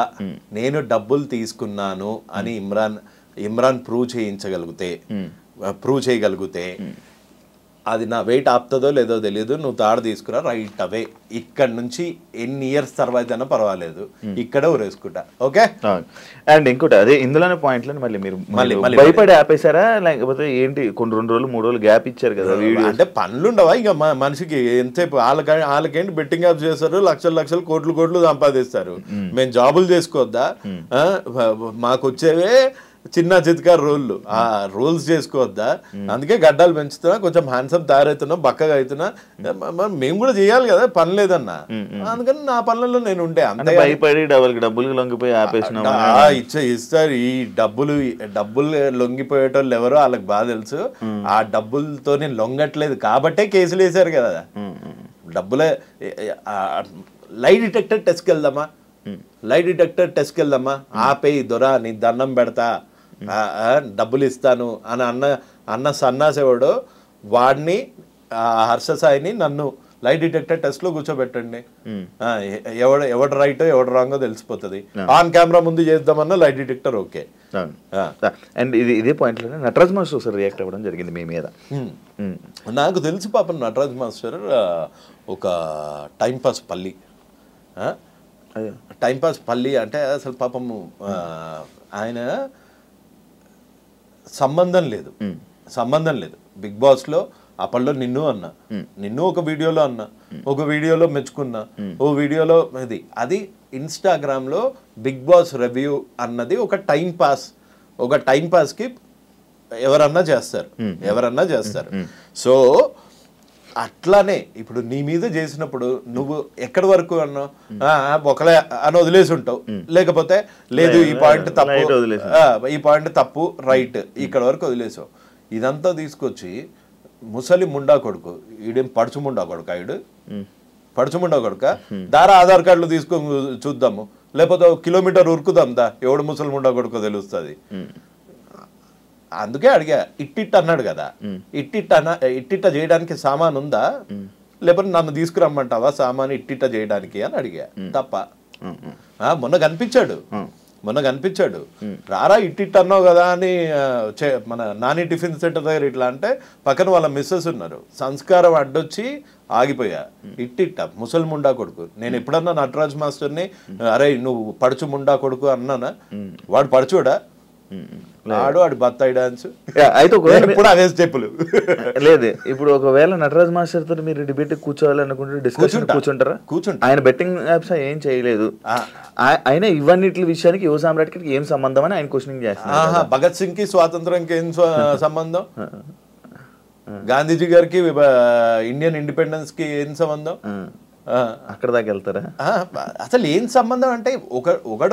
నేను డబ్బులు తీసుకున్నాను అని ఇమ్రాన్ ప్రూవ్ చేయగలిగితే అది నా వెయిట్ ఆపుతుందో లేదో తెలియదు, నువ్వు తాడు తీసుకురా రైట్ అవే, ఇక్కడ నుంచి ఎన్ని ఇయర్స్ తర్వాత అయినా పర్వాలేదు, ఇక్కడే ఊరేసుకుంటా. ఓకే. అండ్ ఇంకోటి అదే ఇందులోనే పాయింట్లను మళ్ళీ భయపడి ఆపేశారా లేకపోతే ఏంటి? కొన్ని 2 రోజులు 3 రోజులు గ్యాప్ ఇచ్చారు కదా వీడియో. అంటే పనులు ఉండవా ఇక మనిషికి? ఎంతసేపు వాళ్ళకేంటి బెట్టింగ్ యాప్స్ చేస్తారు, లక్షలు కోట్లు సంపాదిస్తారు. మేము జాబులు చేసుకోవద్దా? మాకు వచ్చేవే చిన్న చిత్కార రోళ్ళు, ఆ రోల్స్ చేసుకోవద్దా? అందుకే గడ్డాలు పెంచుతున్నా, కొంచెం హ్యాండ్సమ్ తయారవుతున్నా, బక్కగా అవుతున్నా. మేము కూడా చేయాలి కదా, పని లేదన్నా. అందుకని నా పనులలో నేను ఉంటే అంతే. భయపడి డబ్బులు లొంగిపోయి ఆపేసిన ఇస్తారు. ఈ డబ్బులు లొంగిపోయేటోళ్ళు ఎవరో వాళ్ళకి బాగా తెలుసు. ఆ డబ్బులతో నేను లొంగట్లేదు కాబట్టే కేసులు వేసారు కదా. డబ్బులే లై డిటెక్టర్ టెస్ట్కి వెళ్దామా, ఆపేయి దొరా, నీ దండం పెడతా, డబ్బులు ఇస్తాను అని అన్న సన్నాసేవాడు వాడిని, హర్ష సాయిని నన్ను లై డిటెక్టర్ టెస్ట్ లో కూర్చోబెట్టండి. ఎవడు రైటో ఎవడు రాంగో తెలిసిపోతుంది. ఆన్ కెమెరా ముందు చేద్దామన్నా లై డిటెక్టర్ ఓకే. అండ్ ఇదే పాయింట్ లో నటరాజ్ మాస్టర్ రియాక్ట్ అవ్వడం జరిగింది మీ మీద. నాకు తెలిసి పాపం నటరాజ్ మాస్టర్ ఒక టైంపాస్ పల్లి అంటే అసలు పాపము ఆయన సంబంధం లేదు బిగ్ బాస్ లో. అప్పట్లో నిన్ను ఒక వీడియోలో అన్నా, ఒక వీడియోలో మెచ్చుకున్నా, ఓ వీడియోలో అది ఇన్స్టాగ్రామ్ లో బిగ్ బాస్ రివ్యూ అన్నది ఒక టైం పాస్ కి ఎవరన్నా చేస్తారు. సో అట్లానే ఇప్పుడు నీ మీద చేసినప్పుడు నువ్వు ఎక్కడి వరకు అన్నావు, ఒకలే అని వదిలేసి ఉంటావు, లేకపోతే లేదు ఈ పాయింట్ తప్పు రైట్ ఇక్కడ వరకు వదిలేసావు. ఇదంతా తీసుకొచ్చి ముసలి ముండా కొడుకు, ఈడేం పడుచు ముండా కొడుక దారా ఆధార్ కార్డులు తీసుకొని చూద్దాము, లేకపోతే 1 కిలోమీటర్ ఉరుకుదాం దా, ఎవడు ముసలి ముండా కొడుకో తెలుస్తుంది. అందుకే అడిగా, ఇట్టిట్ అన్నాడు కదా, ఇట్టిట్ట చేయడానికి సామాన్ ఉందా, లేకపోతే నన్ను తీసుకురమ్మంటావా సామాన్ ఇట్టిట్ట చేయడానికి అని అడిగా. తప్ప మొన్న కనిపించాడు రారా ఇట్టిట్ అన్నావు కదా అని. మన నాని టిఫిన్ సెంటర్ దగ్గర ఇట్లా అంటే పక్కన వాళ్ళ మిస్సెస్ ఉన్నారు, సంస్కారం అడ్డొచ్చి ఆగిపోయా. ఇట్టిట్ట ముసలి ముండా కొడుకు. నేను ఎప్పుడన్నా నటరాజ్ మాస్టర్ని అరే నువ్వు పడుచు ముండా కొడుకు అన్నానా? వాడు పడుచుడా? ఆడు బత్తాయి డాన్స్ అయితే ఇప్పుడు అవే స్టెప్పులు లేదు. ఇప్పుడు ఒకవేళ నటరాజ్ మాస్టర్ తో మీరు డిబేట్ కూర్చోవాలనుకుంటే డిస్కషన్ కూర్చుంటారా? ఆయన బెట్టింగ్ యాప్స్ ఏం చేయలేదు, ఆయన ఇవన్నిటి విషయానికి యువ సామ్రాట్కి ఏం సంబంధం అని ఆయన క్వశ్చనింగ్ చేస్తారు. భగత్ సింగ్ కి స్వాతంత్రంకి ఏం సంబంధం, గాంధీజీ గారికి ఇండియన్ ఇండిపెండెన్స్ కి ఏం సంబంధం? అక్కడ దాకా వెళ్తారా? అసలు ఏం సంబంధం అంటే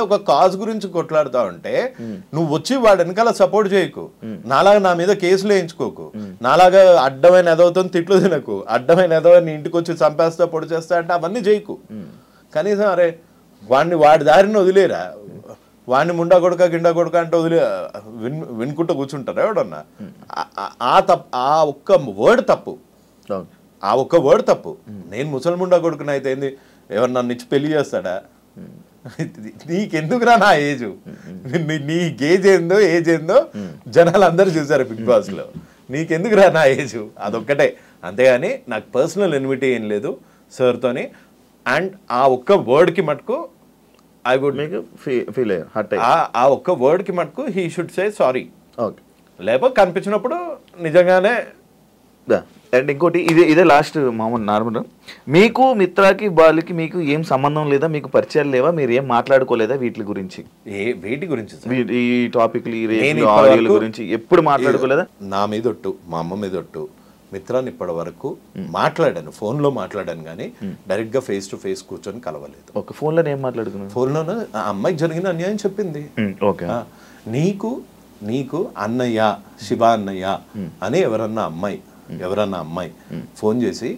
ఒక కాజ్ గురించి కొట్లాడుతా ఉంటే నువ్వు వచ్చి వాడు వెనకాల సపోర్ట్ చేయకు, నాలాగా నా మీద కేసులు వేయించుకోకు, నాలాగా అడ్డమైన ఎదవుతో తిట్లు తినకు, అడ్డమైన ఎదవ నీ ఇంటికి వచ్చి చంపేస్తా పొడి చేస్తా అంటే అవన్నీ చేయకు. కనీసం అరే వాడి దారిని వదిలేరా, వాడిని ముండా కొడుక గిండా కొడుక అంటే వినుకుంటూ కూర్చుంటారా ఎవడన్నా? ఆ ఒక్క వర్డ్ తప్పు. నేను ముసల్ముండా కొడుకుని అయితే ఏంది, ఎవరు నన్ను ఇచ్చి పెళ్లి చేస్తాడా? నీకెందుకురా నా ఏజ్, నీ ఏజ్ ఏందో జనాలు అందరూ చూసారు బిగ్ బాస్ లో, నీకెందుకురా నా ఏజ్, అదొక్కటే. అంతేగాని నాకు పర్సనల్ ఎనిమిటీ ఏం లేదు సార్తోని. అండ్ ఆ ఒక్క వర్డ్కి మటుకు ఐ వుడ్ మేక్ ఫీల్ ఆ ఒక్క వర్డ్కి మటుకు హీ షుడ్ సే సారీ. లేకపోతే కనిపించినప్పుడు నిజంగానే. అండ్ ఇంకోటి ఇదే లాస్ట్ మామూలు నార్మల్, మీకు మిత్రాకి బాలుకి మీకు ఏం సంబంధం లేదా, మీకు పరిచయాలు లేవా, మీరు ఏం మాట్లాడుకోలేదా వీటి గురించి? వీటి గురించి ఈ టాపిక్లు గురించి ఎప్పుడు మాట్లాడుకోలేదా? నా మీద ఒట్టు, మా అమ్మ మీద ఒట్టు, మిత్రాన్ని ఇప్పటి వరకు మాట్లాడాను, ఫోన్లో మాట్లాడాను కానీ డైరెక్ట్గా ఫేస్ టు ఫేస్ కూర్చొని కలవలేదు. ఓకే. ఫోన్లో ఏం మాట్లాడుకున్నాను? ఫోన్లోనే ఆ అమ్మాయికి జరిగిన అన్యాయం చెప్పింది. ఓకే. నీకు అన్నయ్య శివ అన్నయ్య అని ఎవరన్నా అమ్మాయి ఫోన్ చేసి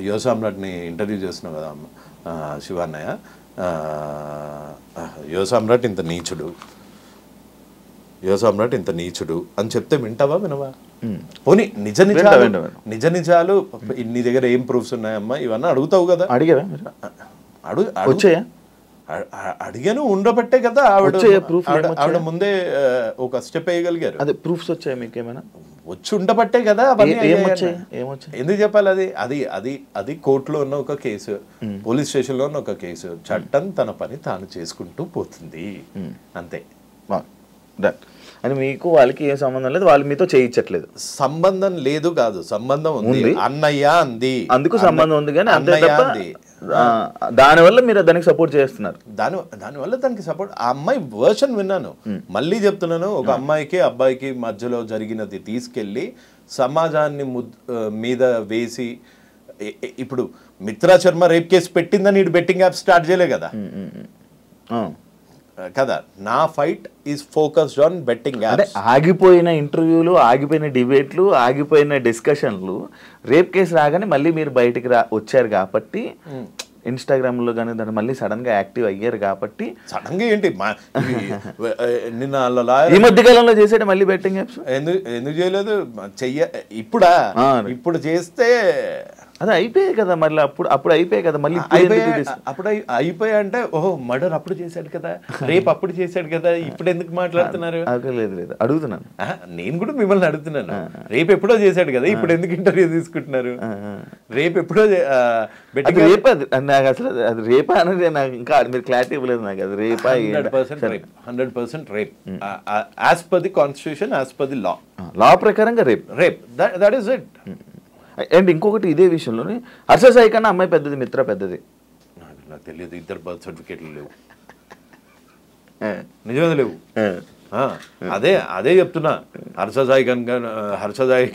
యువ సామ్రాట్ని ఇంటర్వ్యూ చేస్తున్నావు కదా శివ అన్నయ్య, యువ సామ్రాట్ ఇంత నీచుడు అని చెప్తే వినవా? పోనీ నిజ నిజాలు నీ దగ్గర ఏం ప్రూఫ్స్ ఉన్నాయమ్మా ఇవన్నీ అడుగుతావు కదా. అడిగారా? అడిగాను, ఉండబట్టే కదా ఆవిడ ముందే ఒక స్టెప్ వేయగలిగారు. అదే ప్రూఫ్స్ వచ్చాయి మీకు ఏమైనా? వచ్చి ఉండబట్టే కదా అవన్నీ ఏమొచ్చాయి? ఎందుకు చెప్పాలి? అది అది అది అది కోర్టులో ఉన్న ఒక కేసు, పోలీస్ స్టేషన్లో ఉన్న ఒక కేసు. చట్టం తన పని తాను చేసుకుంటూ పోతుంది అంతే. అని మీకు వాళ్ళకి ఏం సంబంధం లేదు, వాళ్ళు మీతో చేయించట్లేదు. సంబంధం లేదు కాదు, సంబంధం ఉంది. అన్నయ్య అంది, అందుకు సంబంధం ఉంది, కానీ అంతే తప్ప దానివల్ల మీరు దానికి సపోర్ట్ చేస్తున్నారు. దానివల్ల దానికి సపోర్ట్. ఆ అమ్మాయి వర్షన్ విన్నాను, మళ్ళీ చెప్తున్నాను. ఒక అమ్మాయికి అబ్బాయికి మధ్యలో జరిగినది తీసుకెళ్ళి సమాజాన్ని మీద వేసి, ఇప్పుడు మిత్రా శర్మ రేప్ కేసు పెట్టిందని ఇటు బెట్టింగ్ యాప్ స్టార్ట్ చేయలే కదా కదా. నా fight is focused on betting apps. ఆగిపోయిన ఇంటర్వ్యూలు, ఆగిపోయిన డిబేట్లు, ఆగిపోయిన డిస్కషన్లు, రేప్ కేసు రాగానే మళ్ళీ మీరు బయటికి వచ్చారు కాబట్టి, ఇన్స్టాగ్రామ్లో కానీ దాన్ని మళ్ళీ సడన్గా యాక్టివ్ అయ్యారు కాబట్టి. సడన్గా ఏంటి నిన్న ఈ మధ్య కాలంలో చేసేట మళ్ళీ బెట్టింగ్ యాప్స్ ఎందుకు చేయలేదు? ఇప్పుడు చేస్తే అది అయిపోయాయి కదా, మళ్ళీ అప్పుడు అయిపోయాయి కదా, మళ్ళీ అప్పుడు అయిపోయా అంటే ఓహో మర్డర్ అప్పుడు చేశాడు కదా, రేపు అప్పుడు చేశాడు కదా, ఇప్పుడు ఎందుకు మాట్లాడుతున్నారు? లేదు అడుగుతున్నాను, నేను కూడా మిమ్మల్ని అడుగుతున్నాను. రేపు ఎప్పుడో చేశాడు కదా, ఇప్పుడు ఎందుకు ఇంటర్వ్యూ తీసుకుంటున్నారు? రేపు ఎప్పుడో రేపా? నాకు అసలు అది రేపా అనేది నాకు ఇంకా మీరు క్లారిటీ ఇవ్వలేదు నాకు. అది రేపా? 100% rape as per the constitution, as per the law ప్రకారంగా rape that is it. And ఇంకొకటి ఇదే విషయంలోనే హర్ష సాయి కన్నా అమ్మాయి పెద్దది, మిత్ర పెద్దది. నాకు తెలియదు, ఇద్దరు బర్త్ సర్టిఫికేట్లు లేవు, నిజమే లేవు. అదే చెప్తున్నా. హర్ష సాయి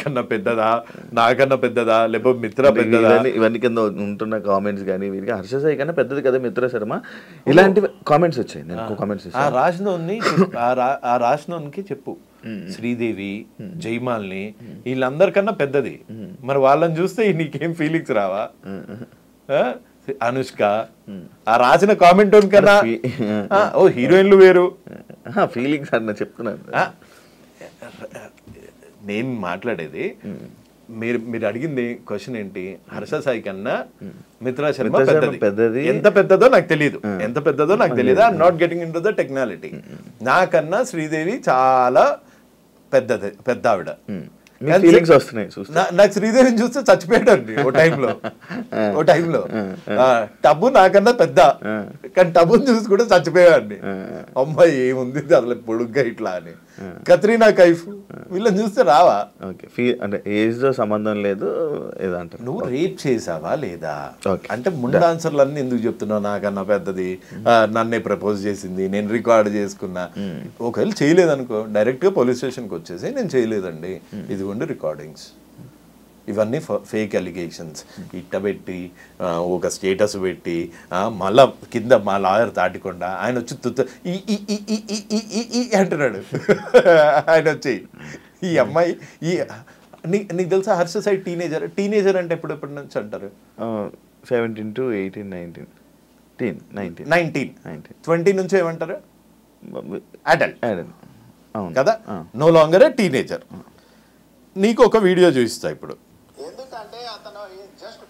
కన్నా పెద్దదా, నాకన్నా పెద్దదా, లేకపోతే మిత్ర పెద్దదా? ఇవన్నీ కింద ఉంటున్న కామెంట్స్ కానీ వీరికి హర్ష సాయి కన్నా పెద్దది కదా మిత్ర శర్మ, ఇలాంటి కామెంట్స్ వచ్చాయి. నేను కామెంట్స్ ఆ రాసినోనికి చెప్పు, శ్రీదేవి, జైమాల్ని, వీళ్ళందరికన్నా పెద్దది. మరి వాళ్ళని చూస్తే నీకేం ఫీలింగ్స్ రావా? అనుష్క, ఆ రాసిన కామెంట్ కన్నా ఓ హీరోయిన్లు వేరు ఫీలింగ్స్ అన్న చెప్తున్నాను. నేను మాట్లాడేది మీరు అడిగింది క్వశ్చన్ ఏంటి? హర్ష సాయి కన్నా మిత్రా శర్మ పెద్దది. ఎంత పెద్దదో నాకు తెలియదు, I'm not getting in to the technicality. నాకన్నా శ్రీదేవి చాలా పెద్ద ఆవిడ. నాకు శ్రీదేవిని చూస్తే చచ్చిపోయాడండి ఓ టైంలో. టబ్బు నాకన్నా పెద్ద, కానీ టబ్బుని చూసి కూడా చచ్చిపోయాడండి. అమ్మాయి ఏముంది అసలు పొడుగ్గా ఇట్లా అని. కత్రీనా కైఫ్, వీళ్ళని చూస్తే రావా? అంటే ఏజ్ తో సంబంధం లేదు ఏదంటారు. నువ్వు రేప్ చేసావా లేదా అంటే ముందు ఆన్సర్లు అన్ని ఎందుకు చెప్తున్నావు? నాకన్నా పెద్దది, నన్నే ప్రపోజ్ చేసింది, నేను రికార్డ్ చేసుకున్నా. ఒకవేళ చేయలేదనుకో, డైరెక్ట్ గా పోలీస్ స్టేషన్కి వచ్చేసి నేను చేయలేదండి, ఇదిగోండి రికార్డింగ్స్. ఇవన్నీ ఫేక్ అలిగేషన్స్ ఇట్టబెట్టి ఒక స్టేటస్ పెట్టి మళ్ళా కింద మా లాయర్ దాటికుండా ఆయన వచ్చి అంటున్నాడు. ఆయన వచ్చి ఈ అమ్మాయి నీకు తెలుసా హర్ష సాయి టీనేజర్ అంటే ఎప్పటి నుంచి అంటారు? 17 to 18, 19. 20 నుంచి ఏమంటారు? అడల్ట్ కదా, నో లాంగర్ ఏ టీనేజర్. నీకు ఒక వీడియో చూపిస్తా ఇప్పుడు. ఎందుకంటే అతను జస్ట్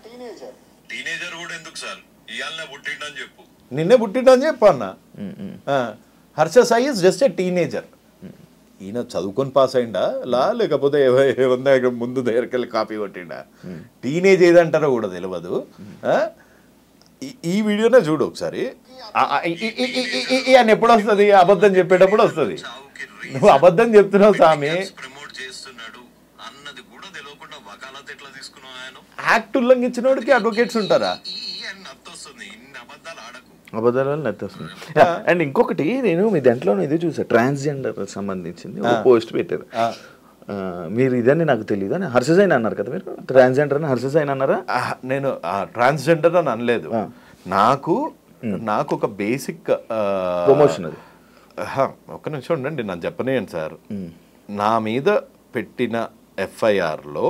టీనేజర్ కూడా ఎందుకు సార్, ఇయాలనే పుట్టిండని చెప్పు, నిన్నే పుట్టిండని చెప్పు అన్న. Harsha Sai is just a teenager. ఈయన చదువుకొని పాస్ అయిందా లేకపోతే ఏమన్నా ముందు దగ్గరికి వెళ్ళి కాపీ కొట్టిండా? టీనేజ్ ఏదంటారో కూడా తెలియదు. ఈ వీడియోనే చూడు ఒకసారి. అని ఎప్పుడు వస్తుంది? అబద్ధం చెప్పేటప్పుడు వస్తుంది. నువ్వు అబద్ధం చెప్తున్నావు స్వామి. యాక్ట్ ఉల్లంఘించిన వాడికి అడ్వకేట్స్ ఉంటారా? అబద్ధాల నెత్తి వస్తుంది. అండ్ ఇంకొకటి నేను మీ దాంట్లో ఇది చూసా, ట్రాన్స్జెండర్ సంబంధించింది ఒక పోస్ట్ పెట్టారు. మీరు ఇదని నాకు తెలియదు అని హర్ష సాయి అన్నారు కదా, మీరు ట్రాన్స్జెండర్ అని హర్ష సాయి అన్నారా? నేను ట్రాన్స్జెండర్ అని అనలేదు. నాకు ఒక బేసిక్ ప్రమోషన్ అది. ఒక్క నిమిషం ఉండండి, నన్ను చెప్పనేయండి సార్. నా మీద పెట్టిన ఎఫ్ఐఆర్లో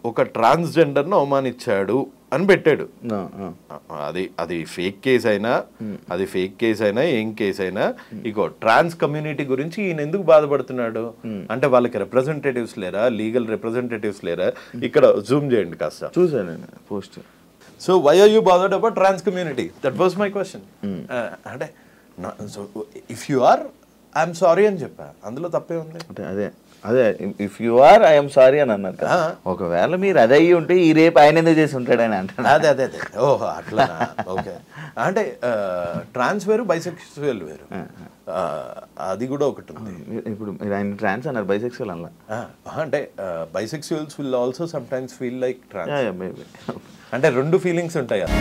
ఒక ట్రాన్స్జెండర్ను అవమానించాడు అని పెట్టాడు. అది ఫేక్ కేసు అయినా ఏం కేసు అయినా ఇగో ట్రాన్స్ కమ్యూనిటీ గురించి ఈయన ఎందుకు బాధపడుతున్నాడు అంటే వాళ్ళకి రిప్రజెంటేటివ్స్ లేరా, లీగల్ రిప్రజెంటేటివ్స్ లేరా? ఇక్కడ జూమ్ చేయండి కాస్త. చూసాను post. So why are you bothered about trans community? That was my question. అంటే if you are I'm sorry అని చెప్పా, అందులో తప్పే ఉంది. అంటే అదే అదే if you are I'm sorry అని అన్నారు కదా. ఒకవేళ మీరు అదే అయ్యి ఉంటే ఈ రేపు ఆయన ఎందుకు చేసి ఉంటాడని అంటాడు. అదే అదే అదే ఓహో అట్లా. ఓకే, అంటే ట్రాన్స్ వేరు, బైసెక్చువల్ వేరు, అది కూడా ఒకటి ఉంది. ఇప్పుడు మీరు ఆయన ట్రాన్స్ అన్నారు, బైసెక్సువల్ అలా అంటే bisexuals will also sometimes feel like trans. Maybe అంటే రెండు ఫీలింగ్స్ ఉంటాయి కదా.